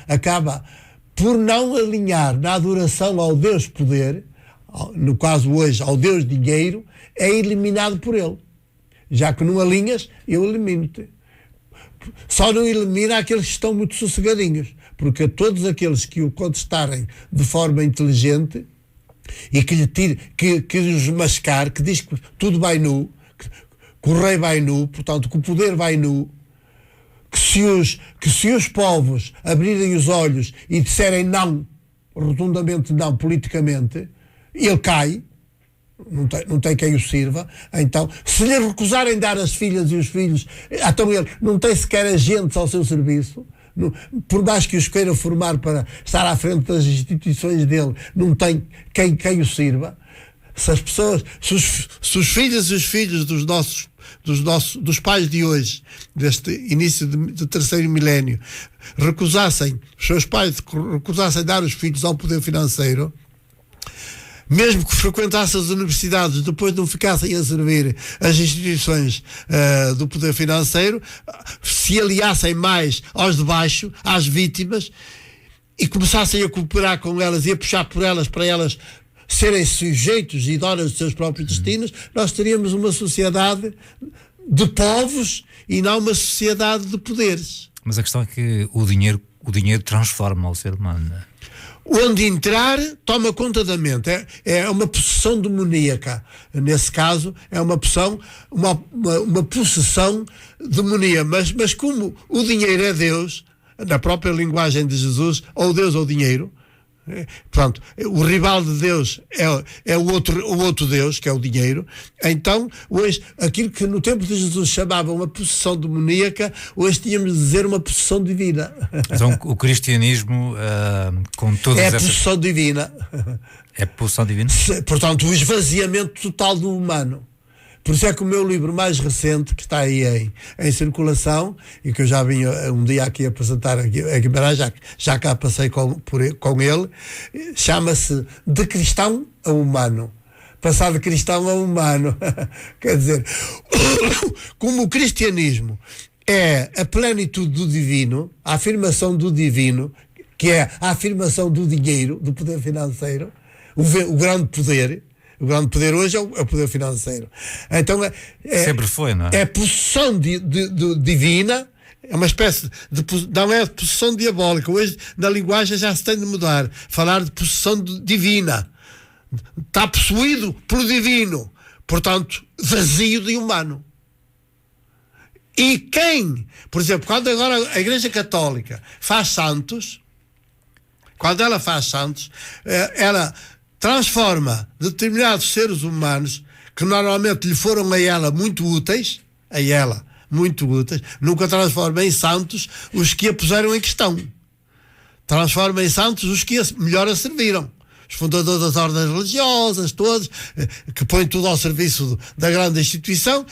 acaba por não alinhar na adoração ao Deus poder, no caso hoje ao Deus dinheiro, é eliminado por ele. Já que não alinhas, eu elimino-te. Só não elimina aqueles que estão muito sossegadinhos, porque todos aqueles que o contestarem de forma inteligente e que lhe tire, que os mascar, que diz que tudo vai nu, que o rei vai nu, portanto que o poder vai nu, que se os povos abrirem os olhos e disserem não, rotundamente não, politicamente, ele cai, não tem quem o sirva. Então, se lhe recusarem dar as filhas e os filhos, então ele não tem sequer agentes ao seu serviço, por mais que os queira formar para estar à frente das instituições dele, não tem quem o sirva. Se as pessoas, se os filhos e os filhos dos pais de hoje, deste início do terceiro milénio, os seus pais recusassem dar os filhos ao poder financeiro, mesmo que frequentassem as universidades, depois não ficassem a servir as instituições do poder financeiro, se aliassem mais aos de baixo, às vítimas, e começassem a cooperar com elas e a puxar por elas para elas serem sujeitos e donas dos seus próprios destinos, nós teríamos uma sociedade de povos e não uma sociedade de poderes. Mas a questão é que o dinheiro transforma o ser humano, não é? Onde entrar, toma conta da mente. É uma possessão demoníaca. Nesse caso, é uma possessão, uma possessão demoníaca. Mas como o dinheiro é Deus, na própria linguagem de Jesus, ou Deus ou dinheiro, portanto, o rival de Deus é o outro Deus, que é o dinheiro. Então, hoje, aquilo que no tempo de Jesus chamava uma possessão demoníaca, hoje tínhamos de dizer uma possessão divina. Então, o cristianismo, com todas essas... É possessão divina. É possessão divina? Portanto, o esvaziamento total do humano. Por isso é que o meu livro mais recente, que está aí em circulação, e que eu já vim um dia aqui apresentar aqui a Guimarães, já cá passei com ele, chama-se De Cristão a Humano. Passar de cristão a humano. Quer dizer, como o cristianismo é a plenitude do divino, a afirmação do divino, que é a afirmação do dinheiro, do poder financeiro, o grande poder. O grande poder hoje é o poder financeiro. Então sempre foi, não é? É possessão divina, é uma espécie de... Não é possessão diabólica. Hoje, na linguagem, já se tem de mudar. Falar de possessão divina. Está possuído pelo divino. Portanto, vazio de humano. E quem... Por exemplo, quando agora a Igreja Católica faz santos, quando ela faz santos, ela transforma determinados seres humanos que normalmente lhe foram a ela muito úteis, nunca transforma em santos os que a puseram em questão. Transforma em santos os que melhor a serviram. Os fundadores das ordens religiosas, todos, que põem tudo ao serviço da grande instituição,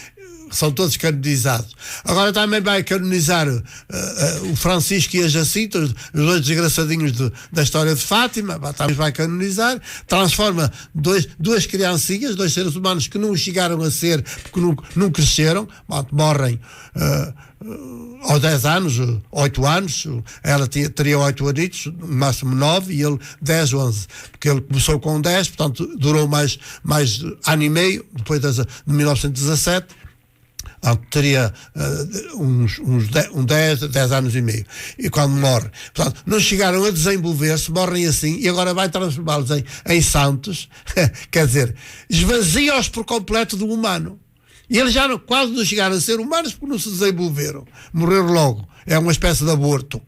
são todos canonizados. Agora também vai canonizar o Francisco e a Jacinta, os dois desgraçadinhos da história de Fátima, também vai canonizar, transforma duas criancinhas, dois seres humanos que não chegaram a ser, porque não cresceram, morrem aos 10 anos, 8 anos, ela teria 8 anos, no máximo 9, e ele 10, 11, porque ele começou com 10, portanto durou mais ano e meio, depois de 1917, teria uns 10 anos e meio, e quando morre, portanto, não chegaram a desenvolver-se, morrem assim, e agora vai transformá-los em santos, quer dizer, esvazia-os por completo do humano. E eles já quase não chegaram a ser humanos porque não se desenvolveram. Morreram logo. É uma espécie de aborto.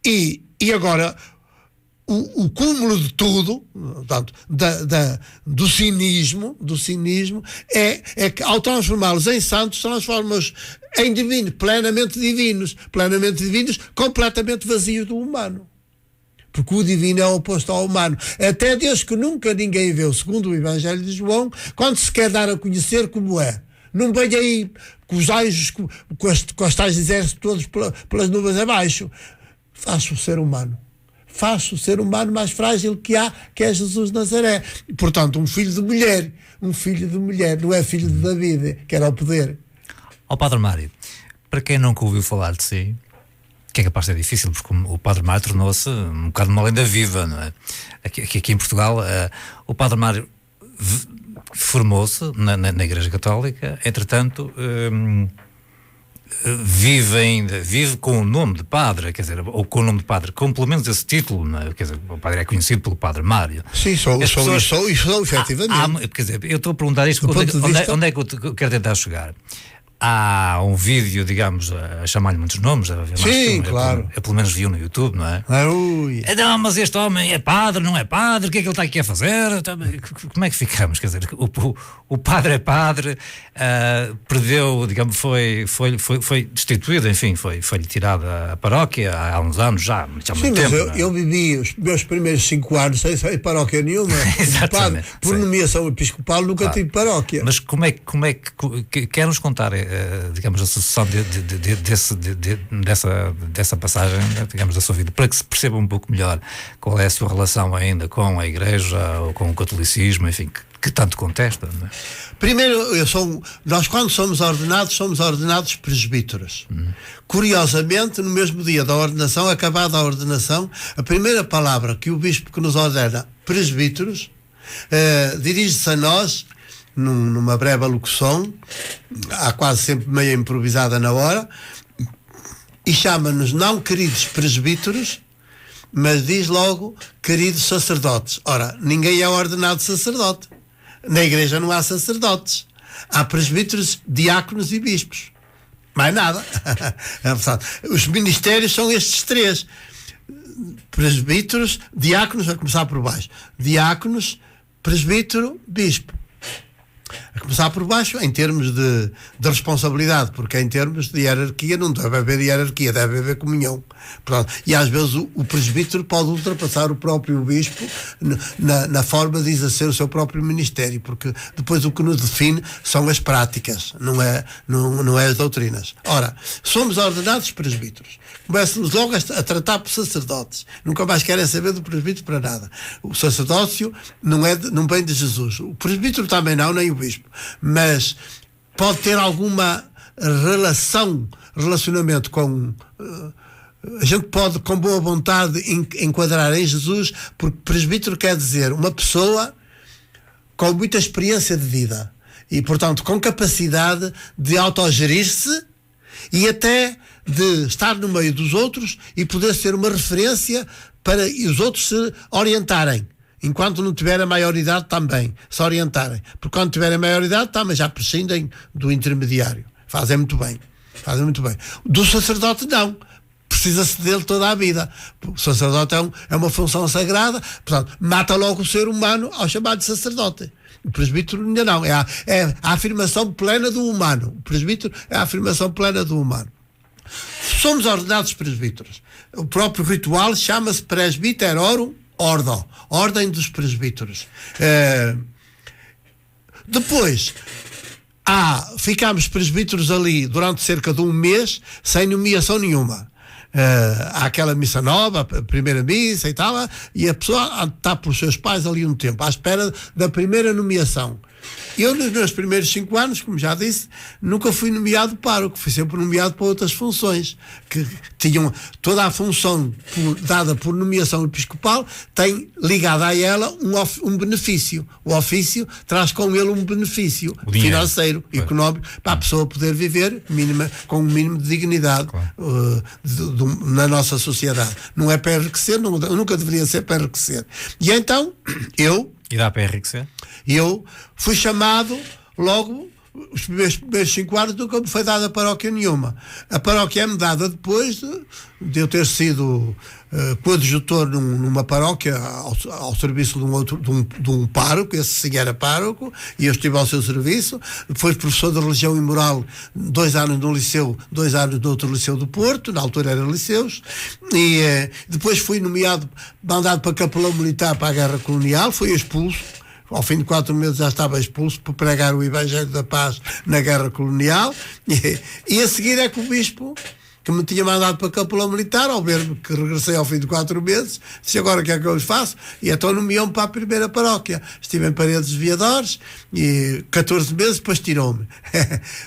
E agora, o cúmulo de tudo, portanto, do cinismo é que, ao transformá-los em santos, transforma-os em divinos, plenamente divinos, completamente vazios do humano. Porque o divino é oposto ao humano. Até Deus que nunca ninguém viu, segundo o Evangelho de João, quando se quer dar a conhecer como é. Não venha aí com os anjos, com os tais exércitos todos pelas nuvens abaixo. Faça o ser humano. Faça o ser humano mais frágil que há, que é Jesus de Nazaré. Portanto, um filho de mulher, não é filho de David, que era o poder. Ó Padre Mário, para quem nunca ouviu falar de si, que é capaz de ser difícil, porque o Padre Mário tornou-se um bocado uma lenda viva, não é? Aqui em Portugal, o Padre Mário formou-se na Igreja Católica, entretanto, vive com o nome de padre, quer dizer, ou com o nome de padre, com pelo menos esse título, não é? Quer dizer, o padre é conhecido pelo Padre Mário. Sim, sou efetivamente. Quer dizer, eu estou a perguntar isto, onde é que eu quero tentar chegar? Há um vídeo, digamos, a chamar-lhe muitos nomes. Sim, claro. Eu pelo menos vi no YouTube, não é? Não, mas este homem é padre, não é padre, o que é que ele está aqui a fazer? Como é que ficamos? Quer dizer, o padre é padre, perdeu, digamos, foi destituído, enfim, foi-lhe tirada a paróquia há uns anos já há muito Sim, tempo. Mas eu vivi os meus primeiros 5 anos sem paróquia nenhuma. Exatamente. Padre, por nomeação episcopal, nunca tive paróquia. Mas como é que quer-nos contar, digamos, a sucessão dessa passagem, digamos, da sua vida, para que se perceba um pouco melhor qual é a sua relação ainda com a Igreja ou com o catolicismo, enfim, que tanto contesta, não é? Primeiro, nós quando somos ordenados presbíteros. Curiosamente, no mesmo dia da ordenação, acabada a ordenação, a primeira palavra que o bispo que nos ordena presbíteros dirige-se a nós numa breve alocução, há quase sempre meio improvisada na hora, e chama-nos não queridos presbíteros, mas diz logo queridos sacerdotes. Ora, ninguém é ordenado sacerdote. Na Igreja não há sacerdotes. Há presbíteros, diáconos e bispos. Mais nada. Os ministérios são estes 3. Presbíteros, diáconos, a começar por baixo. Diáconos, presbítero, bispo. A começar por baixo, em termos de responsabilidade, porque em termos de hierarquia não deve haver hierarquia, deve haver comunhão. Pronto. E às vezes o presbítero pode ultrapassar o próprio bispo na forma de exercer o seu próprio ministério, porque depois o que nos define são as práticas, não é as doutrinas. Ora, somos ordenados presbíteros. Começam-nos logo a tratar por sacerdotes. Nunca mais querem saber do presbítero para nada. O sacerdócio não vem de Jesus. O presbítero também não, nem o bispo. Mas pode ter alguma relacionamento com... a gente pode, com boa vontade, enquadrar em Jesus, porque presbítero quer dizer uma pessoa com muita experiência de vida e, portanto, com capacidade de autogerir-se e até de estar no meio dos outros e poder ser uma referência para os outros se orientarem. Enquanto não tiver a maioridade também, se orientarem. Porque quando tiverem a maioridade também já prescindem do intermediário. Fazem muito bem. Do sacerdote não. Precisa-se dele toda a vida. O sacerdote é uma função sagrada, portanto, mata logo o ser humano ao chamar de sacerdote. O presbítero ainda não. É a afirmação plena do humano. O presbítero é a afirmação plena do humano. Somos ordenados presbíteros. O próprio ritual chama-se Presbyterorum Ordo, Ordem dos Presbíteros. Depois, ficámos presbíteros ali durante cerca de um mês sem nomeação nenhuma. Há aquela missa nova, a primeira missa e tal, e a pessoa está pelos seus pais ali um tempo, à espera da primeira nomeação. Eu, nos meus primeiros 5 anos, como já disse, nunca fui nomeado pároco, fui sempre nomeado para outras funções, que tinham toda a função dada por nomeação episcopal, tem ligado a ela um benefício. O ofício traz com ele um benefício financeiro, económico, para a pessoa poder viver com um mínimo de dignidade, claro, na nossa sociedade. Não é para enriquecer, nunca deveria ser para enriquecer. E então, E dá para enriquecer? Eu fui chamado logo, os primeiros 5 anos, nunca me foi dada paróquia nenhuma. A paróquia é-me dada depois de eu ter sido coadjutor numa paróquia ao serviço de um pároco, esse sim era pároco, e eu estive ao seu serviço. Depois professor de religião e moral, 2 anos num liceu, 2 anos no outro liceu do Porto, na altura eram liceus, e depois fui mandado para capelão militar para a guerra colonial, fui expulso. Ao fim de 4 meses já estava expulso por pregar o Evangelho da Paz na guerra colonial, e a seguir é que o bispo, que me tinha mandado para capelão militar, ao ver que regressei ao fim de 4 meses, disse: agora o que é que eu faço? E então nomeou-me para a primeira paróquia. Estive em Paredes de Viadores e 14 meses, depois tirou-me.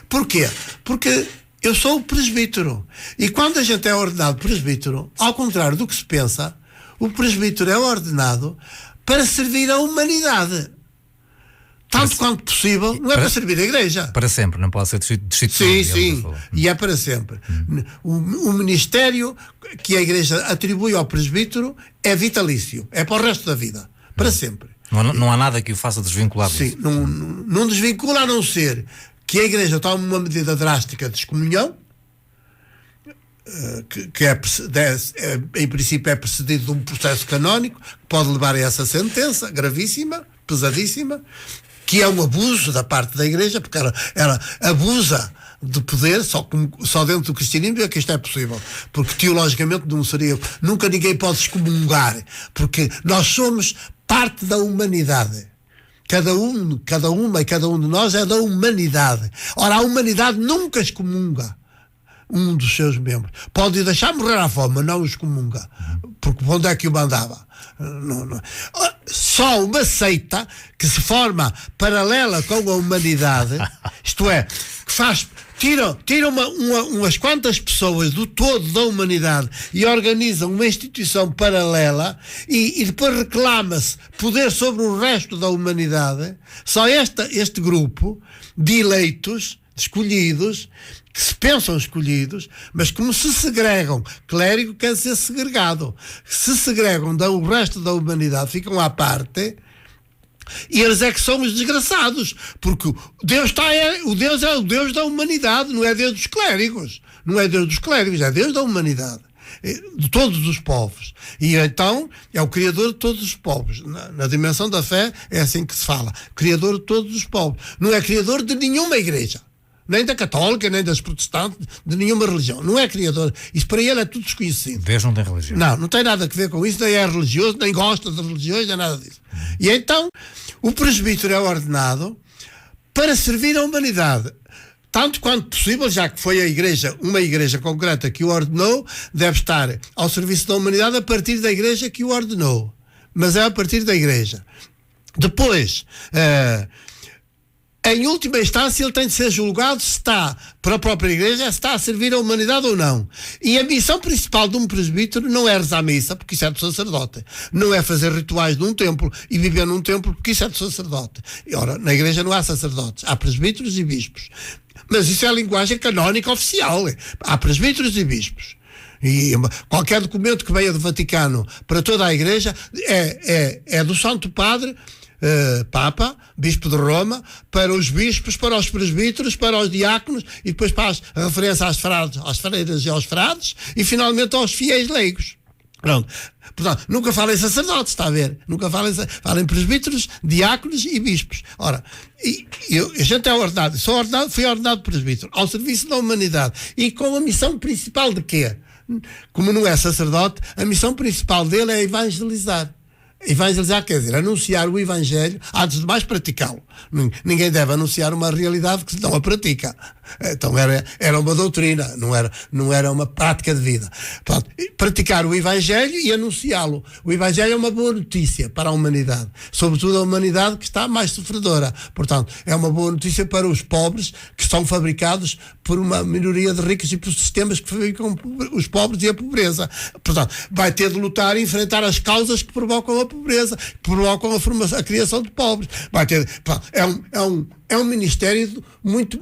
Porquê? Porque eu sou o presbítero, e quando a gente é ordenado presbítero, ao contrário do que se pensa, o presbítero é ordenado para servir a humanidade. Tanto quanto possível, não é para servir a igreja. Para sempre, não pode ser destituído. Sim, e é para sempre. O ministério que a igreja atribui ao presbítero é vitalício, é para o resto da vida, para sempre. Não há nada que o faça desvincular disso. Sim, não desvincula, a não ser que a igreja tome uma medida drástica de excomunhão, que em princípio é precedido de um processo canónico, que pode levar a essa sentença gravíssima, pesadíssima, que é um abuso da parte da igreja, porque ela abusa de poder, só dentro do cristianismo é que isto é possível, porque teologicamente não seria, nunca ninguém pode excomungar, porque nós somos parte da humanidade. Cada uma e cada um de nós é da humanidade. Ora, a humanidade nunca excomunga um dos seus membros. Pode deixar morrer à fome, mas não os comunga. Porque onde é que o mandava? Não. Só uma seita que se forma paralela com a humanidade, isto é, que tira umas quantas pessoas do todo da humanidade e organiza uma instituição paralela e depois reclama-se poder sobre o resto da humanidade. Só este grupo de eleitos, de escolhidos, que se pensam escolhidos, mas como se segregam, clérigo quer dizer segregado, se segregam do resto da humanidade, ficam à parte, e eles é que são os desgraçados, porque o Deus é o Deus da humanidade, não é Deus dos clérigos, é Deus da humanidade, de todos os povos, e então é o Criador de todos os povos. Na dimensão da fé é assim que se fala, Criador de todos os povos, não é Criador de nenhuma igreja, nem da católica, nem das protestantes, de nenhuma religião. Não é criador. Isso para ele é tudo desconhecido. Deus não tem religião. Não tem nada a ver com isso, nem é religioso, nem gosta de religiões, nem nada disso. E então, o presbítero é ordenado para servir a humanidade. Tanto quanto possível, já que foi uma igreja concreta que o ordenou, deve estar ao serviço da humanidade a partir da igreja que o ordenou. Mas é a partir da igreja. Depois, em última instância, ele tem de ser julgado se está, para a própria igreja, se está a servir a humanidade ou não. E a missão principal de um presbítero não é rezar a missa, porque isso é do sacerdote. Não é fazer rituais num templo e viver num templo, porque isso é do sacerdote. E, ora, na igreja não há sacerdotes, há presbíteros e bispos. Mas isso é a linguagem canónica oficial. Há presbíteros e bispos. E qualquer documento que venha do Vaticano para toda a igreja é do Santo Padre, Papa, Bispo de Roma, para os bispos, para os presbíteros, para os diáconos e depois para a referência às freiras e aos frades e finalmente aos fiéis leigos. Pronto. Portanto, nunca fala em sacerdotes, está a ver? Nunca fala em presbíteros, diáconos e bispos. Ora, a gente é ordenado, fui ordenado presbítero, ao serviço da humanidade e com a missão principal de quê? Como não é sacerdote, a missão principal dele é evangelizar. Evangelizar quer dizer anunciar o Evangelho, antes de mais praticá-lo. Ninguém deve anunciar uma realidade que não a pratica. Então era uma doutrina, não era uma prática de vida. Portanto, praticar o Evangelho e anunciá-lo. O Evangelho é uma boa notícia para a humanidade, sobretudo a humanidade que está mais sofredora. Portanto, é uma boa notícia para os pobres, que são fabricados por uma minoria de ricos e por sistemas que fabricam os pobres e a pobreza. Portanto, vai ter de lutar e enfrentar as causas que provocam a pobreza, que provocam a criação de pobres. Vai ter, é um ministério muito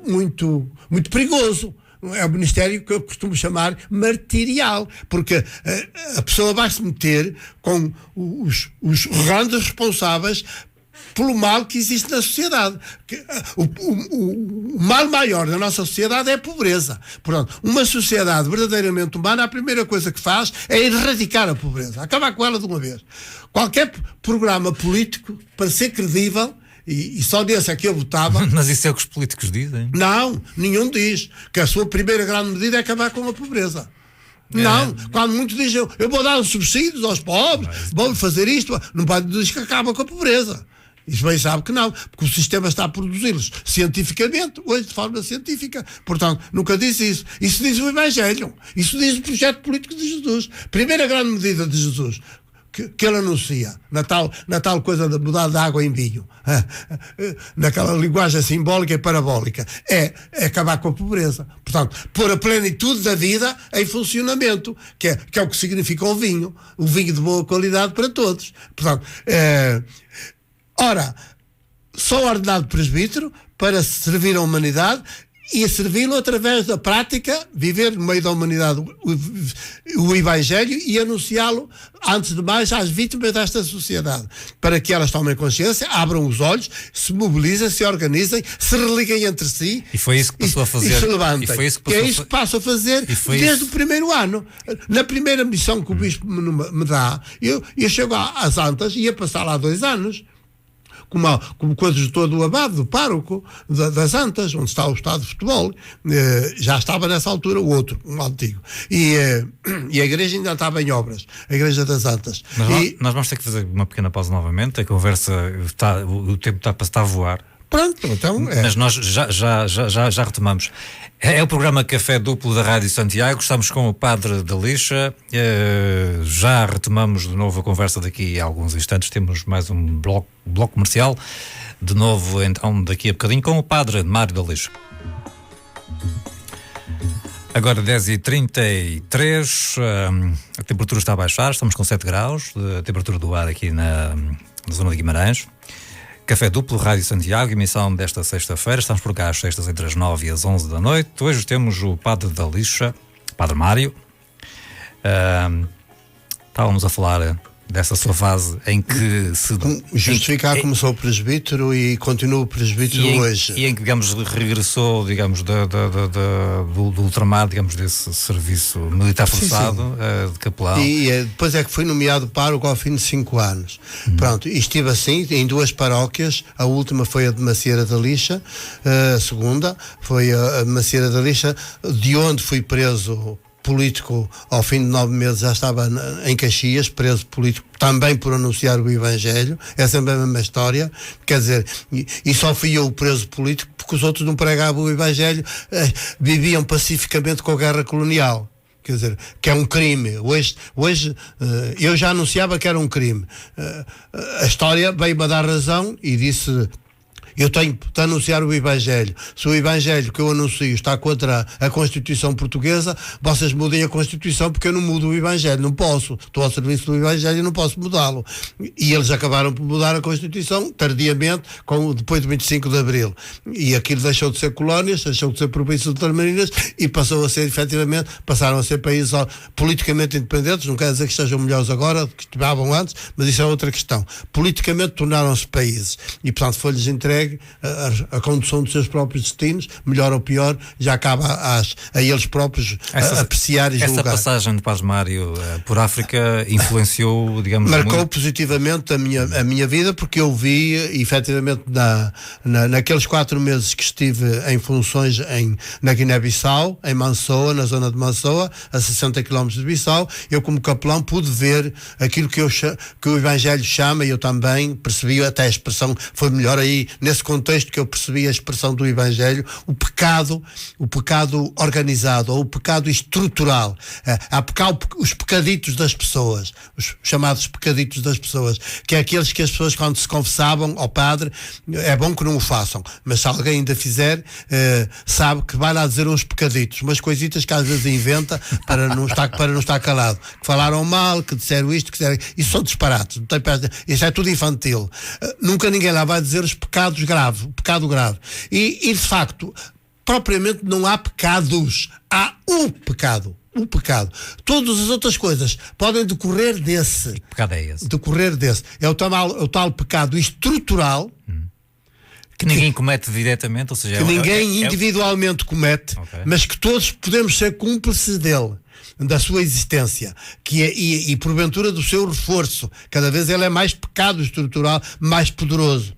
perigoso. É um ministério que eu costumo chamar martirial, porque a pessoa vai se meter com os grandes responsáveis pelo mal que existe na sociedade. O mal maior da nossa sociedade é a pobreza. Portanto, uma sociedade verdadeiramente humana, a primeira coisa que faz é erradicar a pobreza, acabar com ela de uma vez. Qualquer programa político, para ser credível, e só nesse é que eu votava. Mas isso é o que os políticos dizem? Não, nenhum diz que a sua primeira grande medida é acabar com a pobreza. Não, quando muitos dizem eu vou dar os subsídios aos pobres, vou fazer isto, não pode dizer que acaba com a pobreza. Isso bem sabe que não, porque o sistema está a produzi-los cientificamente, hoje de forma científica. Portanto, nunca disse isso. Isso diz o Evangelho. Isso diz o projeto político de Jesus. Primeira grande medida de Jesus que ele anuncia, na tal coisa de mudar de água em vinho, naquela linguagem simbólica e parabólica, é acabar com a pobreza. Portanto, pôr a plenitude da vida em funcionamento, que é o que significa o vinho de boa qualidade para todos. Portanto, ora, sou ordenado presbítero para servir a humanidade e servi-lo através da prática, viver no meio da humanidade o Evangelho e anunciá-lo, antes de mais, às vítimas desta sociedade, para que elas tomem consciência, abram os olhos, se mobilizem, se organizem, se religuem entre si. E foi isso que passou a fazer. E se levantem. É isso que passo a fazer desde o primeiro ano. Na primeira missão que o Bispo me dá, eu chego às Antas e ia passar lá 2 anos. Como coisa de todo o abade, do pároco das Antas, onde está o estado de futebol, já estava nessa altura o outro, um antigo. E a igreja ainda estava em obras, a igreja das Antas. Nós vamos ter que fazer uma pequena pausa novamente, a conversa o tempo está a voar. Pronto, então Mas nós já retomamos. É o programa Café Duplo da Rádio Santiago. Estamos com o Padre da Lixa. Já retomamos de novo a conversa daqui a alguns instantes. Temos mais um bloco comercial. De novo, então, daqui a bocadinho, com o Padre Mário da Lixa. Agora 10h33. A temperatura está a baixar. Estamos com 7 graus. A temperatura do ar aqui na zona de Guimarães. Café Duplo, Rádio Santiago, emissão desta sexta-feira. Estamos por cá às sextas entre as 9 e as 11 da noite. Hoje temos o Padre da Lixa, Padre Mário. Estávamos a falar dessa sua fase em que se... Justificar começou presbítero e continua presbítero hoje. E em que, digamos, regressou, digamos, do ultramar, digamos, desse serviço militar forçado, de capelão. E depois é que fui nomeado pároco ao fim de 5 anos. Pronto, e estive assim em 2 paróquias. A última foi a de Macieira da Lixa, a segunda foi a Macieira da Lixa, de onde fui preso político. Ao fim de 9 meses já estava em Caxias, preso político, também por anunciar o Evangelho. É sempre a mesma história. Quer dizer, e só fui eu o preso político porque os outros não pregavam o Evangelho, viviam pacificamente com a guerra colonial. Quer dizer, que é um crime. Hoje eu já anunciava que era um crime. A história veio-me dar razão e disse: eu tenho de anunciar o Evangelho. Se o Evangelho que eu anuncio está contra a Constituição portuguesa, vocês mudem a Constituição, porque eu não mudo o Evangelho, não posso. Estou ao serviço do Evangelho e não posso mudá-lo. E eles acabaram por mudar a Constituição, tardiamente, depois de 25 de Abril. E aquilo deixou de ser colónias, deixou de ser províncias ultramarinas e passou a ser, efetivamente, passaram a ser países politicamente independentes. Não quer dizer que estejam melhores agora do que estiveram antes, mas isso é outra questão. Politicamente tornaram-se países. E, portanto, foi-lhes entregue consegue a condução dos seus próprios destinos, melhor ou pior, já acaba a eles próprios apreciar e julgar. Essa passagem de Paz Mário por África influenciou, digamos, marcou positivamente a minha vida, porque eu vi, efetivamente, naqueles 4 meses que estive em funções na Guiné-Bissau, em Mansoa, na zona de Mansoa, a 60 km de Bissau, eu como capelão pude ver aquilo que o Evangelho chama, e eu também percebi, até a expressão foi melhor aí, nesse contexto que eu percebi a expressão do Evangelho, o pecado organizado, ou o pecado estrutural. Há os pecaditos das pessoas, os chamados pecaditos das pessoas, que é aqueles que as pessoas, quando se confessavam ao padre, é bom que não o façam, mas se alguém ainda fizer, sabe que vai lá dizer uns pecaditos, umas coisitas que às vezes inventa para não estar calado, que falaram mal, que disseram isto, que disseram... Isso são disparates, isso é tudo infantil. Nunca ninguém lá vai dizer os pecados graves, o pecado grave. E de facto, propriamente não há pecados, há o pecado. O pecado. Todas as outras coisas podem decorrer desse. Que pecado é esse? Decorrer desse. É o tal pecado estrutural. Que ninguém comete diretamente, ou seja... Que ninguém individualmente comete, okay, mas que todos podemos ser cúmplices dele, da sua existência, e porventura do seu reforço. Cada vez ele é mais pecado estrutural, mais poderoso,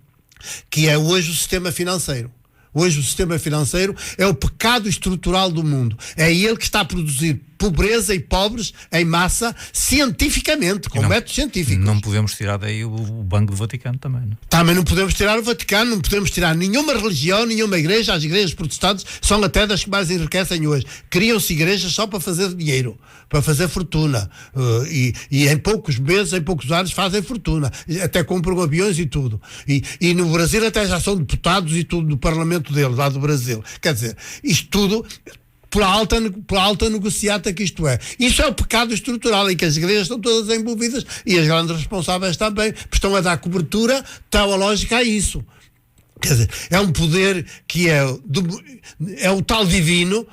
que é hoje o sistema financeiro. Hoje o sistema financeiro é o pecado estrutural do mundo. É ele que está a produzir pobreza e pobres em massa, cientificamente, com métodos científicos. Não podemos tirar daí o Banco do Vaticano também, não? Também não podemos tirar o Vaticano, não podemos tirar nenhuma religião, nenhuma igreja. As igrejas protestantes são até das que mais enriquecem hoje. Criam-se igrejas só para fazer dinheiro, para fazer fortuna. E em poucos meses, em poucos anos, fazem fortuna. Até compram aviões e tudo. E no Brasil até já são deputados e tudo, no Parlamento deles, lá do Brasil. Quer dizer, isto tudo... Pela alta negociata que isto é. Isso é o pecado estrutural em que as igrejas estão todas envolvidas, e as grandes responsáveis também, estão a dar cobertura teológica a isso. Quer dizer, é um poder que é o tal divino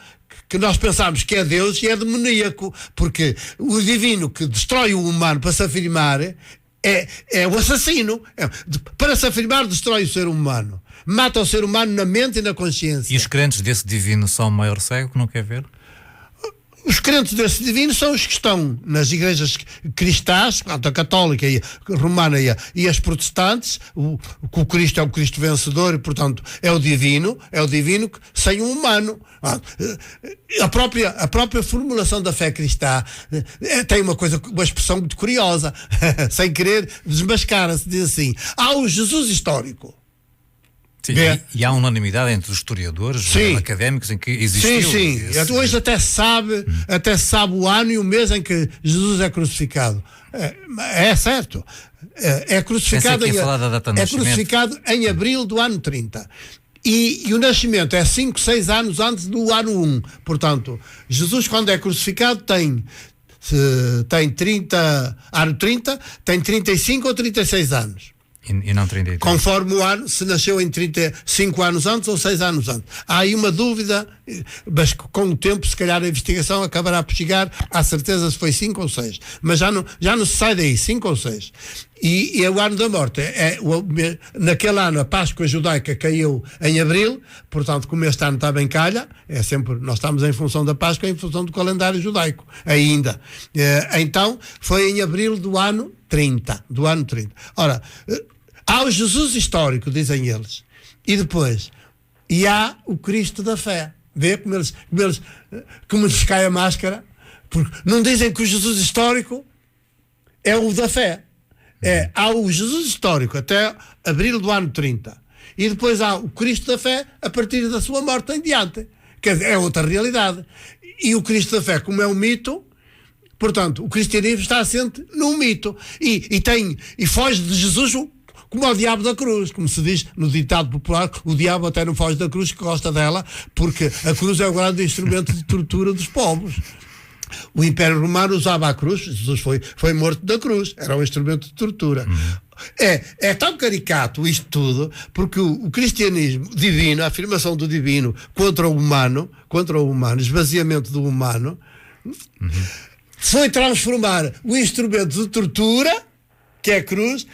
que nós pensamos que é Deus, e é demoníaco, porque o divino que destrói o humano para se afirmar é o assassino. Para se afirmar, destrói o ser humano. Mata o ser humano na mente e na consciência. E os crentes desse divino são o maior cego que não quer ver? Os crentes desse divino são os que estão nas igrejas cristãs, a católica e a romana e as protestantes. O Cristo é o Cristo vencedor e, portanto, é o divino sem um humano. A própria formulação da fé cristã tem uma expressão muito curiosa, sem querer desmascara-se, diz assim: há o Jesus histórico. Sim, e há unanimidade entre os historiadores, académicos, em que existiu. Sim. Hoje até sabe o ano e o mês em que Jesus é crucificado. É certo. É crucificado em abril do ano 30. E o nascimento é 5, 6 anos antes do ano 1. Portanto, Jesus, quando é crucificado, tem 30, ano 30, tem 35 ou 36 anos. E não 33. Conforme o ano, se nasceu em 35 anos antes ou 6 anos antes. Há aí uma dúvida, mas com o tempo, se calhar, a investigação acabará por chegar à certeza se foi 5 ou 6. Mas já não se sai daí, 5 ou 6. E é o ano da morte. Naquele ano, a Páscoa judaica caiu em abril, portanto, como este ano está bem calha, nós estamos em função da Páscoa, em função do calendário judaico, ainda. Então, foi em abril do ano 30. Ora, há o Jesus histórico, dizem eles, e depois, há o Cristo da fé. Vê como lhes cai a máscara? Porque não dizem que o Jesus histórico é o da fé. Há o Jesus histórico até abril do ano 30. E depois há o Cristo da fé a partir da sua morte em diante. Quer dizer, é outra realidade. E o Cristo da fé, como é um mito, portanto, o cristianismo está assente num mito. E foge de Jesus como ao diabo da cruz, como se diz no ditado popular. O diabo até não foge da cruz, que gosta dela, porque a cruz é o grande instrumento de tortura dos povos. O Império Romano usava a cruz. Jesus foi morto da cruz, era um instrumento de tortura. É tão caricato isto tudo, porque o cristianismo divino, a afirmação do divino contra o humano, esvaziamento do humano, foi transformar o instrumento de tortura que é a cruz,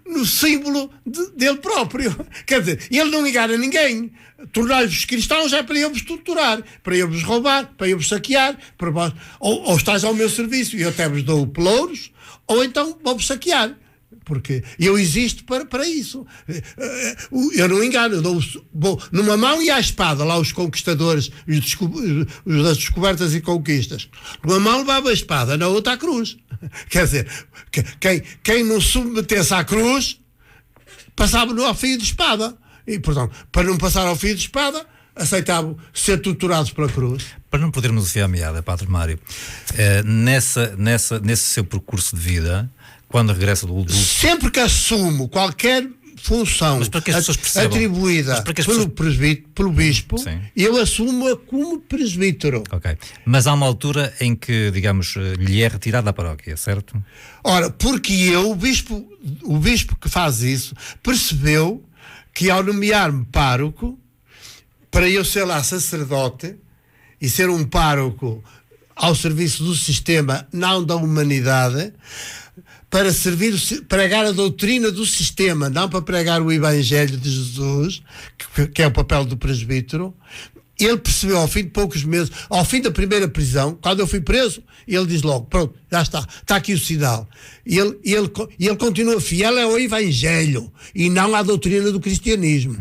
no símbolo dele próprio. Quer dizer, ele não engana ninguém. Tornar-vos cristãos é para eu vos torturar, para eu vos roubar, para eu vos saquear, para vós, ou estás ao meu serviço e eu até vos dou pelouros, ou então vou-vos saquear. Porque eu existo para isso. Eu não engano, eu vou numa mão e à espada, lá os conquistadores, os das descobertas e conquistas. Numa mão levava a espada, na outra a cruz. Quer dizer, quem não submetesse à cruz, passava-no ao fio de espada. E, portanto, para não passar ao fio de espada, aceitavam ser torturados pela cruz. Para não podermos desviar a meada, Padre Mário, nesse seu percurso de vida, quando regressa do sempre que assumo qualquer função atribuída pelo bispo, sim, eu assumo-a como presbítero. Ok. Mas há uma altura em que, digamos, lhe é retirada a paróquia, certo? Ora, porque o bispo que faz isso percebeu que ao nomear-me pároco, para eu ser lá sacerdote e ser um pároco ao serviço do sistema, não da humanidade, para pregar a doutrina do sistema, não para pregar o Evangelho de Jesus, que é o papel do presbítero. Ele percebeu ao fim de poucos meses, ao fim da primeira prisão, quando eu fui preso, ele diz logo, pronto, já está aqui o sinal. E ele continua fiel ao Evangelho e não à doutrina do cristianismo.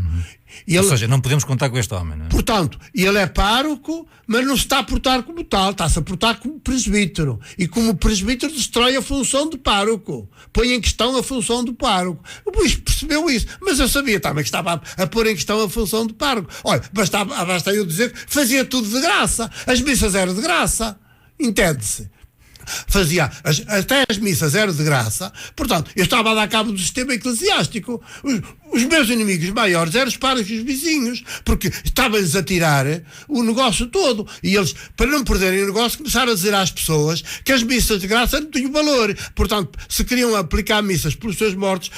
Ou seja, não podemos contar com este homem, não é? Portanto, ele é pároco, mas não se está a portar como tal, está-se a portar como presbítero. E como presbítero destrói a função de pároco, põe em questão a função do pároco. O bispo percebeu isso, mas eu sabia também que estava a pôr em questão a função de pároco. Olha, basta eu dizer que fazia tudo de graça, as missas eram de graça, entende-se? Fazia até as missas eram de graça, portanto, eu estava a dar cabo do sistema eclesiástico. Os meus inimigos maiores eram os párocos e os vizinhos, porque estavam-lhes a tirar o negócio todo. E eles, para não perderem o negócio, começaram a dizer às pessoas que as missas de graça não tinham valor. Portanto, se queriam aplicar missas pelos seus mortos,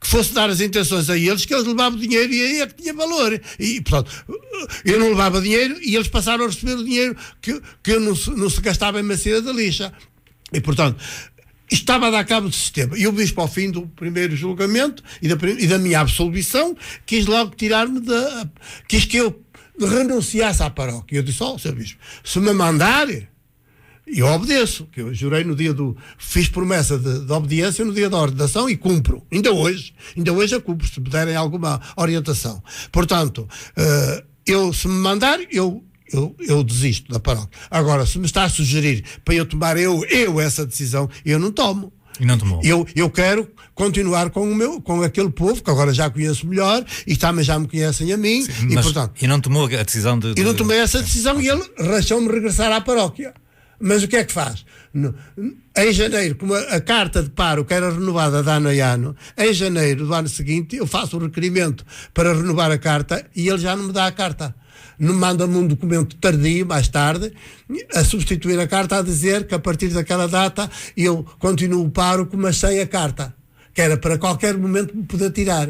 que fosse dar as intenções a eles, que eles levavam dinheiro e aí é que tinha valor. E, portanto, eu não levava dinheiro e eles passaram a receber o dinheiro que eu não se gastava em macieira da lixa. E, portanto, estava a dar cabo do sistema. E o bispo, ao fim do primeiro julgamento e da minha absolvição, quis logo tirar-me quis que eu renunciasse à paróquia. E eu disse, Sr. Bispo, se me mandar, eu obedeço. Que eu jurei fiz promessa de obediência no dia da ordenação e cumpro. Ainda hoje a cumpro, se me derem alguma orientação. Portanto, se me mandar, eu desisto da paróquia. Agora, se me está a sugerir para eu tomar essa decisão, eu não tomo. E não tomou? Eu quero continuar com aquele povo que agora já conheço melhor e também já me conhecem a mim. Sim, e não tomou a decisão de... E não tomei essa decisão e ele rachou-me regressar à paróquia. Mas o que é que faz? Em janeiro, como a carta de pároco era renovada de ano a ano, em janeiro do ano seguinte eu faço o requerimento para renovar a carta e ele já não me dá a carta. Manda-me um documento tardio, mais tarde, a substituir a carta, a dizer que a partir daquela data eu continuo pároco, mas sem a carta, que era para qualquer momento me poder tirar.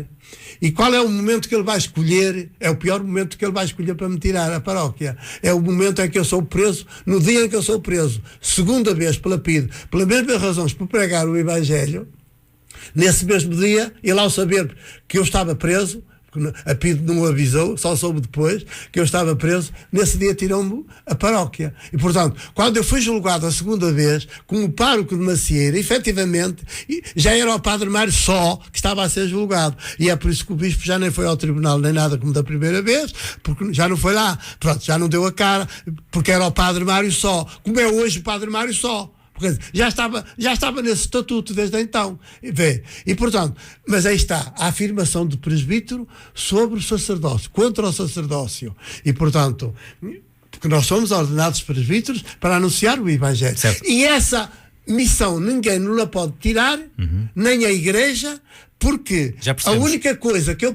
E qual é o momento que ele vai escolher? É o pior momento que ele vai escolher para me tirar a paróquia. É o momento em que eu sou preso, no dia em que eu sou preso, segunda vez pela PIDE, pelas mesmas razões por pregar o Evangelho. Nesse mesmo dia, ele ao saber que eu estava preso, a PIDE não avisou, só soube depois que eu estava preso, nesse dia tirou-me a paróquia. E, portanto, quando eu fui julgado a segunda vez como pároco de Macieira, efetivamente, já era o Padre Mário só que estava a ser julgado. E é por isso que o bispo já nem foi ao tribunal nem nada como da primeira vez, porque já não foi lá. Pronto, já não deu a cara, porque era o Padre Mário só. Como é hoje o Padre Mário só. Porque já estava nesse estatuto desde então. E, portanto, mas aí está a afirmação do presbítero sobre o sacerdócio, contra o sacerdócio. E, portanto, porque nós somos ordenados presbíteros para anunciar o Evangelho. Certo. E essa missão ninguém nos la pode tirar, nem a Igreja, porque a única coisa que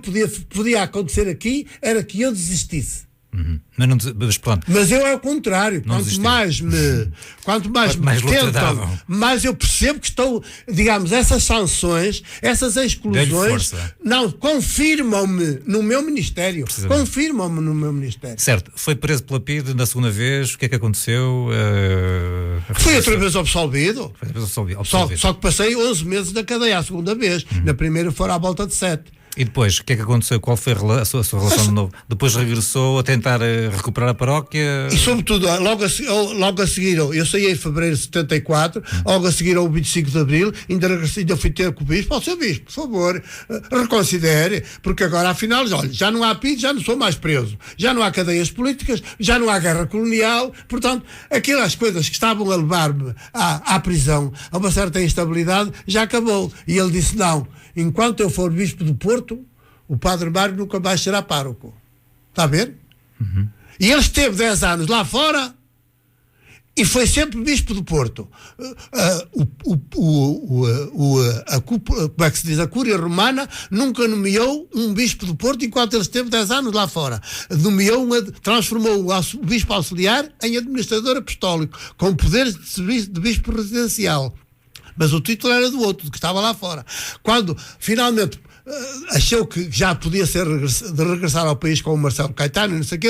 podia acontecer aqui era que eu desistisse. Mas eu é o contrário. Quanto mais me tentam, mais eu percebo que estou, digamos, essas sanções, essas exclusões, não, confirmam-me no meu Ministério. Certo, foi preso pela PIDE na segunda vez, o que é que aconteceu? Fui outra vez absolvido. Só que passei 11 meses na cadeia a segunda vez. Na primeira foram à volta de 7. E depois, o que é que aconteceu? Qual foi a sua relação de novo? Depois regressou a tentar recuperar a paróquia? E sobretudo, logo a seguir, eu saí em fevereiro de 74, logo a seguir ao 25 de abril, ainda fui ter com o bispo, seu bispo, por favor, reconsidere, porque agora afinal, olha, já não há PID, já não sou mais preso, já não há cadeias políticas, já não há guerra colonial, portanto, aquelas coisas que estavam a levar-me à prisão, a uma certa instabilidade, já acabou. E ele disse, não, enquanto eu for bispo do Porto, o Padre Mário nunca mais será pároco. Está a ver? E ele esteve 10 anos lá fora e foi sempre bispo do Porto. Como é que se diz? A Cúria Romana nunca nomeou um bispo do Porto enquanto ele esteve 10 anos lá fora. Transformou o bispo auxiliar em administrador apostólico, com poderes de bispo residencial. Mas o título era do outro, que estava lá fora. Quando, finalmente, achou que já podia de regressar ao país com o Marcelo Caetano, não sei o quê,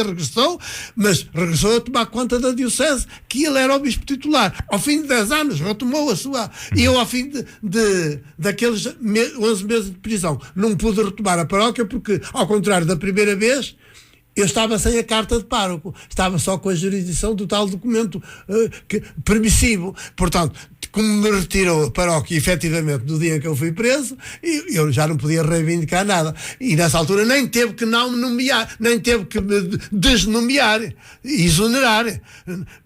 mas regressou a tomar conta da diocese, que ele era o bispo titular. Ao fim de 10 anos, retomou a sua... E eu, ao fim daqueles 11 meses de prisão, não pude retomar a paróquia, porque, ao contrário da primeira vez, eu estava sem a carta de pároco, estava só com a jurisdição do tal documento permissivo. Portanto, como me retirou a paróquia, efetivamente, no dia em que eu fui preso, eu já não podia reivindicar nada. E nessa altura nem teve que não me nomear, nem teve que me desnomear, exonerar,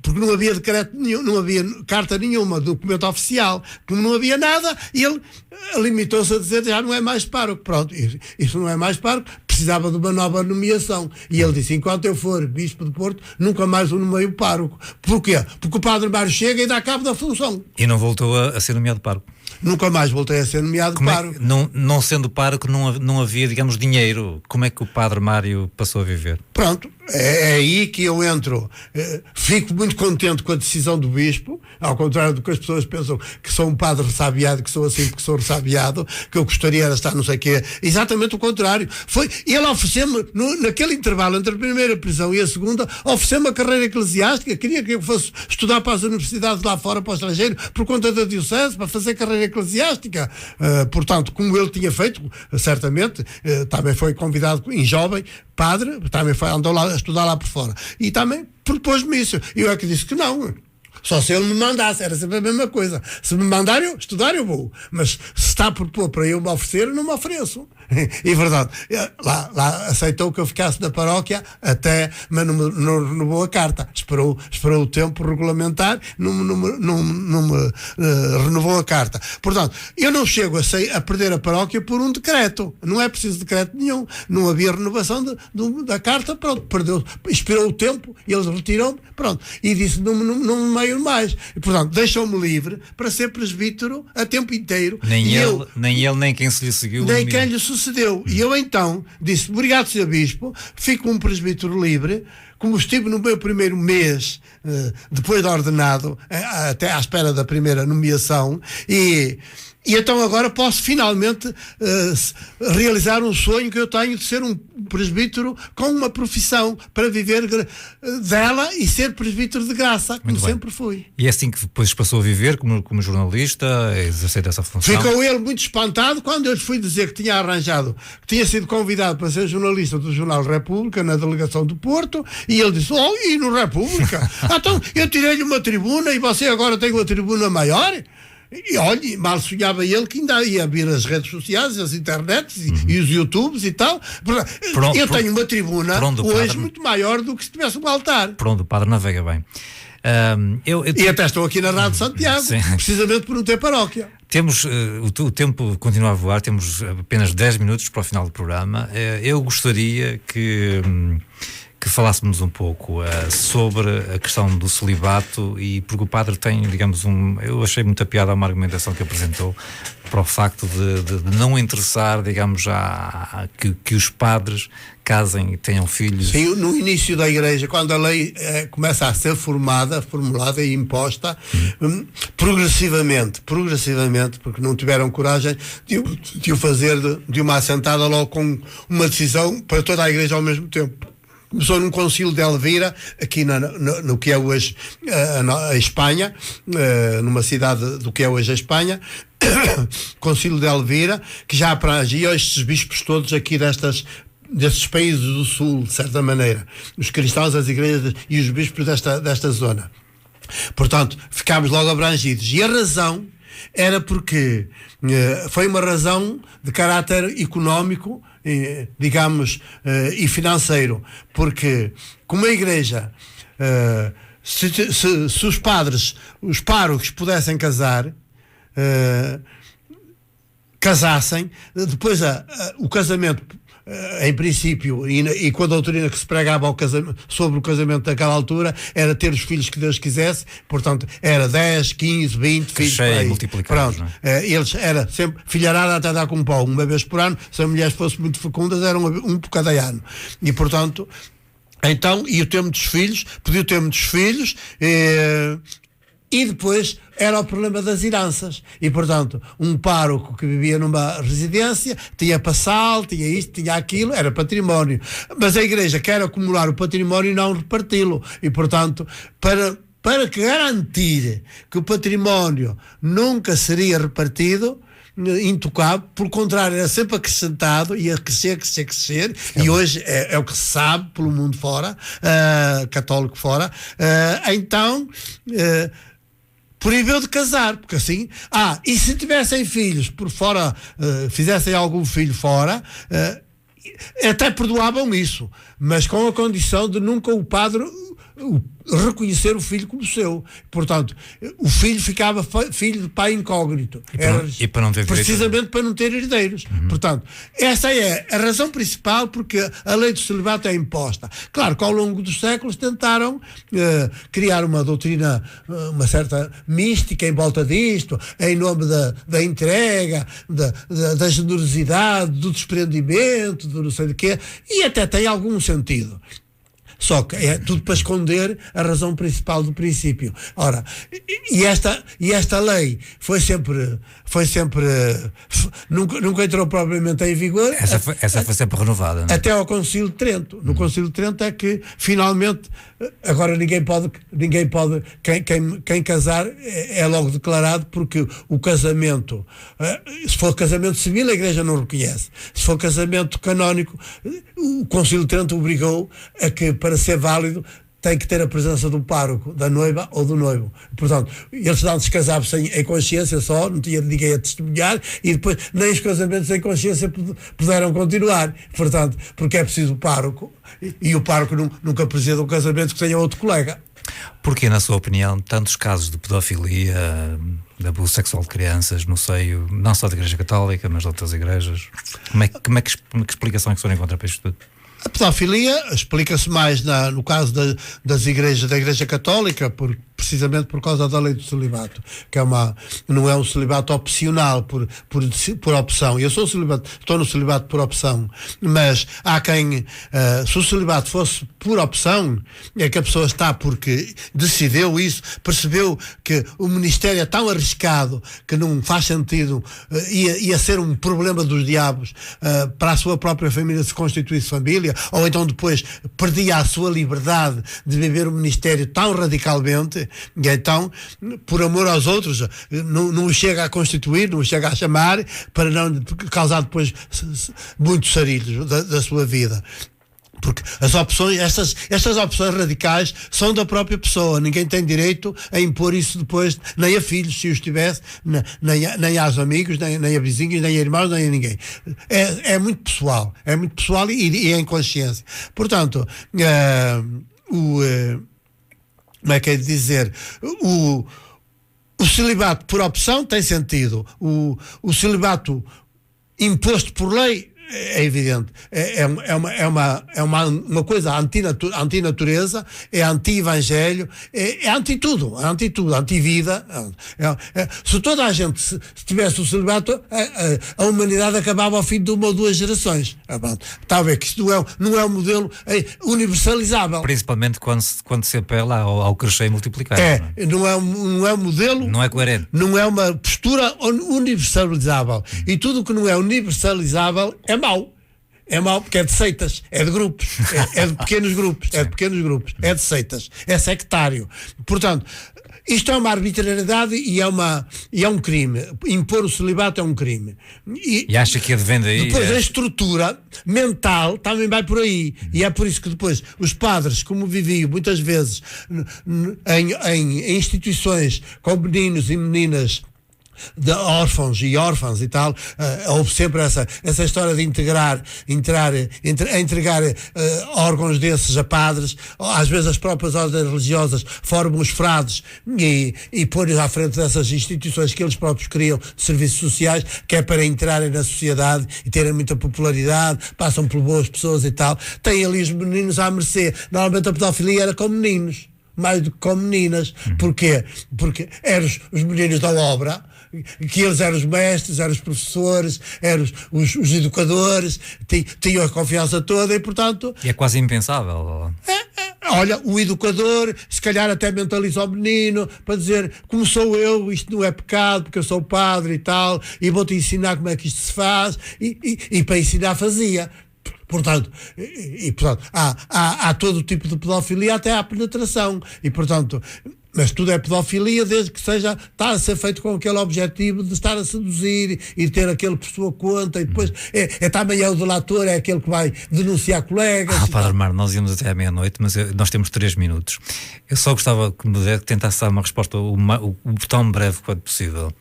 porque não havia decreto nenhum, não havia carta nenhuma, documento oficial, como não havia nada, e ele limitou-se a dizer, já não é mais pároco. Pronto, isso não é mais pároco, precisava de uma nova nomeação. E ele disse, enquanto eu for bispo de Porto, nunca mais o nomeio pároco. Porquê? Porque o Padre Mário chega e dá cabo da função. E não voltou a ser nomeado pároco? Nunca mais voltei a ser nomeado pároco. Não sendo pároco, não havia, digamos, dinheiro. Como é que o Padre Mário passou a viver? Pronto, é aí que eu entro. Fico muito contente com a decisão do bispo, ao contrário do que as pessoas pensam, que sou um padre ressabiado, que sou assim porque sou ressabiado, que eu gostaria de estar não sei o quê. Exatamente o contrário. Ele ofereceu-me, naquele intervalo entre a primeira prisão e a segunda, ofereceu-me a carreira eclesiástica, queria que eu fosse estudar para as universidades lá fora, para o estrangeiro, por conta da diocese, para fazer carreira eclesiástica. Portanto, como ele tinha feito, certamente, também foi convidado em jovem, padre, também andou lá a estudar lá por fora. E também propôs-me isso. E eu é que disse que não. Só se ele me mandasse, era sempre a mesma coisa. Se me mandar estudar, eu vou. Mas se está a propor para eu me oferecer, não me ofereço. E verdade, lá aceitou que eu ficasse na paróquia mas não renovou a carta. Esperou o tempo regulamentar, não me renovou a carta. Portanto, eu não chego a perder a paróquia por um decreto. Não é preciso decreto nenhum. Não havia renovação da carta, pronto, perdeu. Esperou o tempo, eles retiram-me, pronto. E disse, não me meio mais. E, portanto, deixou-me livre para ser presbítero a tempo inteiro. Nem ele, nem quem se lhe seguiu. Nem quem lhe sucedeu. E eu então disse, obrigado, Sr. Bispo, fico um presbítero livre, como estive no meu primeiro mês, depois de ordenado, até à espera da primeira nomeação, e então agora posso finalmente realizar um sonho que eu tenho de ser um presbítero com uma profissão para viver dela e ser presbítero de graça, como sempre fui. E é assim que depois passou a viver como jornalista, exercer essa função? Ficou ele muito espantado quando eu lhe fui dizer que tinha sido convidado para ser jornalista do Jornal República na delegação do Porto, e ele disse, e no República? Então eu tirei-lhe uma tribuna e você agora tem uma tribuna maior? E olha, mal sonhava ele que ainda ia vir as redes sociais, as internets e os YouTubes e tal. Eu tenho uma tribuna hoje muito maior do que se tivesse um altar. Pronto, o padre navega bem. E até estou aqui na Rádio Santiago, precisamente por não ter paróquia. Temos, o tempo continua a voar, temos apenas 10 minutos para o final do programa. Eu gostaria que que falássemos um pouco sobre a questão do celibato, e porque o padre tem, digamos, eu achei muita piada uma argumentação que apresentou para o facto de não interessar, digamos, que os padres casem e tenham filhos. Sim, no início da Igreja, quando a lei começa a ser formulada e imposta, progressivamente, porque não tiveram coragem de o fazer de uma assentada logo com uma decisão para toda a Igreja ao mesmo tempo. Começou num concílio de Elvira, aqui no que é hoje a Espanha, numa cidade do que é hoje a Espanha, concílio de Elvira, que já abrangia estes bispos todos aqui destes países do sul, de certa maneira, os cristãos, as igrejas e os bispos desta zona. Portanto, ficámos logo abrangidos. E a razão era porque foi uma razão de caráter económico, digamos, e financeiro, porque como a Igreja, se os padres, os párocos pudessem casassem, depois o casamento, em princípio, e com a doutrina que se pregava sobre o casamento daquela altura, era ter os filhos que Deus quisesse, portanto, era 10, 15, 20 filhos. Multiplicados, não é? Eles era sempre filharada até dar com pão, uma vez por ano. Se as mulheres fossem muito fecundas, eram um por cada ano. E, portanto, então, e o ter muitos filhos, podia ter muitos filhos, e depois era o problema das heranças. E, portanto, um pároco que vivia numa residência tinha passal, tinha isto, tinha aquilo, era património. Mas a Igreja quer acumular o património e não reparti-lo. E, portanto, para garantir que o património nunca seria repartido, intocável, por contrário, era sempre acrescentado, ia crescer, e hoje é o que se sabe pelo mundo fora, católico fora. Então, proibiu de casar, porque assim, e se tivessem filhos por fora, fizessem algum filho fora, até perdoavam isso, mas com a condição de nunca o padre reconhecer o filho como seu. Portanto, o filho ficava filho de pai incógnito. E para não ter precisamente para não ter herdeiros. Portanto, essa é a razão principal porque a lei do celibato é imposta. Claro que ao longo dos séculos tentaram criar uma doutrina, uma certa mística em volta disto, em nome da entrega, da generosidade, do desprendimento, do não sei de quê, e até tem algum sentido. Só que é tudo para esconder a razão principal do princípio. Ora, e esta lei foi sempre nunca entrou propriamente em vigor. Essa foi sempre renovada, não é? Até ao Concílio de Trento. No Concílio de Trento é que finalmente agora ninguém pode quem casar é logo declarado, porque o casamento, se for casamento civil, a Igreja não reconhece. Se for casamento canónico, o Concílio de Trento obrigou a que, para ser válido, tem que ter a presença do pároco, da noiva ou do noivo. Portanto, eles antes casavam-se em consciência só, não tinha ninguém a testemunhar, e depois nem os casamentos em consciência puderam continuar. Portanto, porque é preciso o pároco, e o pároco nunca preside um casamento que tenha outro colega. Porque, na sua opinião, tantos casos de pedofilia, de abuso sexual de crianças no seio, não só da Igreja Católica, mas de outras igrejas, como é que explicação é que o senhor encontra para isto tudo? A pedofilia explica-se mais no caso das igrejas, da Igreja Católica, precisamente por causa da lei do celibato, que não é um celibato opcional por opção. Eu estou no celibato por opção, mas há quem, se o celibato fosse por opção, é que a pessoa está porque decidiu isso, percebeu que o ministério é tão arriscado que não faz sentido, ia ser um problema dos diabos para a sua própria família se constituísse família, ou então depois perdia a sua liberdade de viver o ministério tão radicalmente, e então, por amor aos outros, não o chega a constituir, não o chega a chamar, para não causar depois muitos sarilhos da sua vida. Porque as opções, estas opções radicais são da própria pessoa. Ninguém tem direito a impor isso depois, nem a filhos, se os tivesse, nem aos amigos, nem a vizinhos, nem a irmãos, nem a ninguém. É muito pessoal e é em consciência. Portanto, como é que é de dizer? O celibato por opção tem sentido. O celibato imposto por lei é evidente, é uma coisa antinatureza, é anti-evangelho, é anti-tudo, anti-vida. Se toda a gente se tivesse o celibato, a humanidade acabava ao fim de 1 ou 2 gerações. Está a ver que isto não é um modelo universalizável. Principalmente quando se apela ao crescer e multiplicar. Não é um modelo. Não é coerente. Não é uma postura universalizável. E tudo que não é universalizável é mau. É mau porque é de seitas, é de grupos, é de pequenos grupos, é de seitas, é sectário. Portanto, isto é uma arbitrariedade e é um crime. Impor o celibato é um crime. E acha que advém daí? Depois a estrutura mental também vai por aí. E é por isso que depois os padres, como viviam muitas vezes em instituições com meninos e meninas de órfãos e órfãs e tal, houve sempre essa história de entregar órgãos desses a padres. Às vezes as próprias ordens religiosas formam os frades e põem à frente dessas instituições que eles próprios criam de serviços sociais, que é para entrarem na sociedade e terem muita popularidade, passam por boas pessoas e tal. Têm ali os meninos à mercê. Normalmente a pedofilia era com meninos mais do que com meninas. Porquê? Porque eram os meninos da obra, que eles eram os mestres, eram os professores, eram os educadores, tinham a confiança toda e, portanto... E é quase impensável. Olha, o educador, se calhar até mentaliza o menino para dizer, como sou eu, isto não é pecado, porque eu sou padre e tal, e vou-te ensinar como é que isto se faz, e para ensinar fazia. Portanto, há todo o tipo de pedofilia, até à penetração. E, portanto, mas tudo é pedofilia desde que está a ser feito com aquele objetivo de estar a seduzir e ter aquele por sua conta. E depois também é o delator, é aquele que vai denunciar colegas. Padre Armar, nós íamos até à meia-noite, mas nós temos 3 minutos. Eu só gostava que me tentasse dar uma resposta o tão breve quanto possível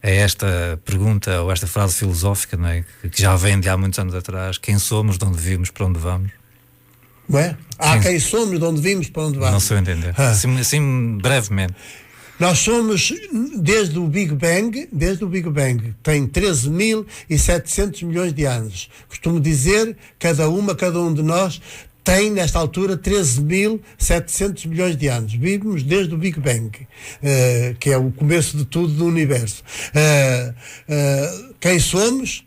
a esta pergunta ou esta frase filosófica, não é? Que já vem de há muitos anos atrás. Quem somos, de onde vivemos, para onde vamos? Quem somos, de onde vimos, para onde vamos? Não sei entender. Assim, brevemente. Nós somos, desde o Big Bang, tem 13.700 milhões de anos. Costumo dizer, cada um de nós tem, nesta altura, 13.700 milhões de anos. Vivemos desde o Big Bang, que é o começo de tudo do universo. Quem somos?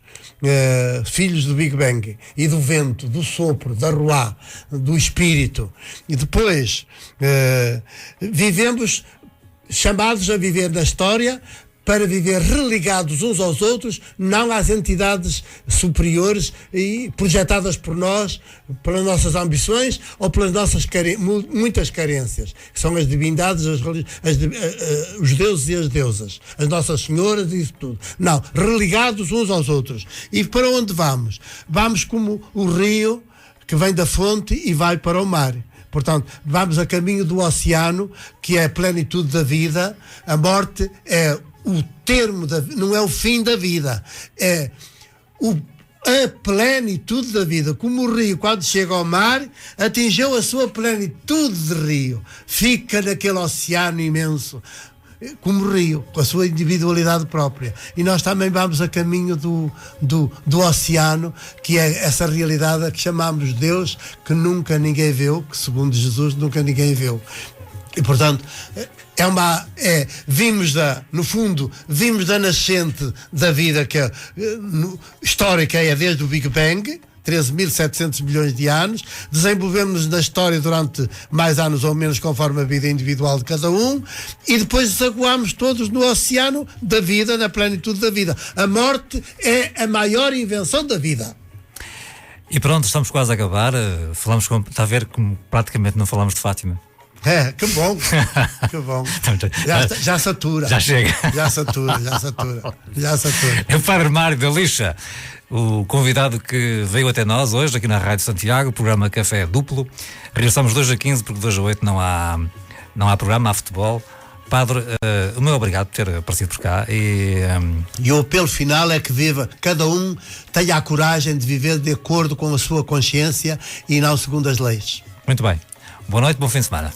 Filhos do Big Bang e do vento, do sopro, da ruá, do espírito. E depois vivemos, chamados a viver na história, para viver religados uns aos outros, não às entidades superiores e projetadas por nós, pelas nossas ambições ou pelas nossas muitas carências, que são as divindades, os deuses e as deusas, as nossas senhoras e isso tudo. Não, religados uns aos outros. E para onde vamos? Vamos como o rio que vem da fonte e vai para o mar. Portanto, vamos a caminho do oceano, que é a plenitude da vida. A morte é o termo não é o fim da vida, é a plenitude da vida. Como o rio, quando chega ao mar, atingiu a sua plenitude de rio, fica naquele oceano imenso, como o rio, com a sua individualidade própria. E nós também vamos a caminho do oceano, que é essa realidade que chamamos Deus, que nunca ninguém viu, que segundo Jesus nunca ninguém viu. E, portanto, vimos da nascente da vida, que histórica é desde o Big Bang, 13.700 milhões de anos, desenvolvemos-nos na história durante mais anos ou menos, conforme a vida individual de cada um, e depois desaguamos todos no oceano da vida, na plenitude da vida. A morte é a maior invenção da vida. E pronto, estamos quase a acabar. Está a ver como praticamente não falamos de Fátima. Que bom, que bom. Já satura. Já chega. Já satura. É o Padre Mário da Lixa, o convidado que veio até nós hoje, aqui na Rádio Santiago, o programa Café Duplo. Regressamos 2 a 15, porque 2 a 8 não há programa, há futebol. Padre, o meu obrigado por ter aparecido por cá. E o apelo final é que cada um tenha a coragem de viver de acordo com a sua consciência e não segundo as leis. Muito bem. Boa noite, bom fim de semana.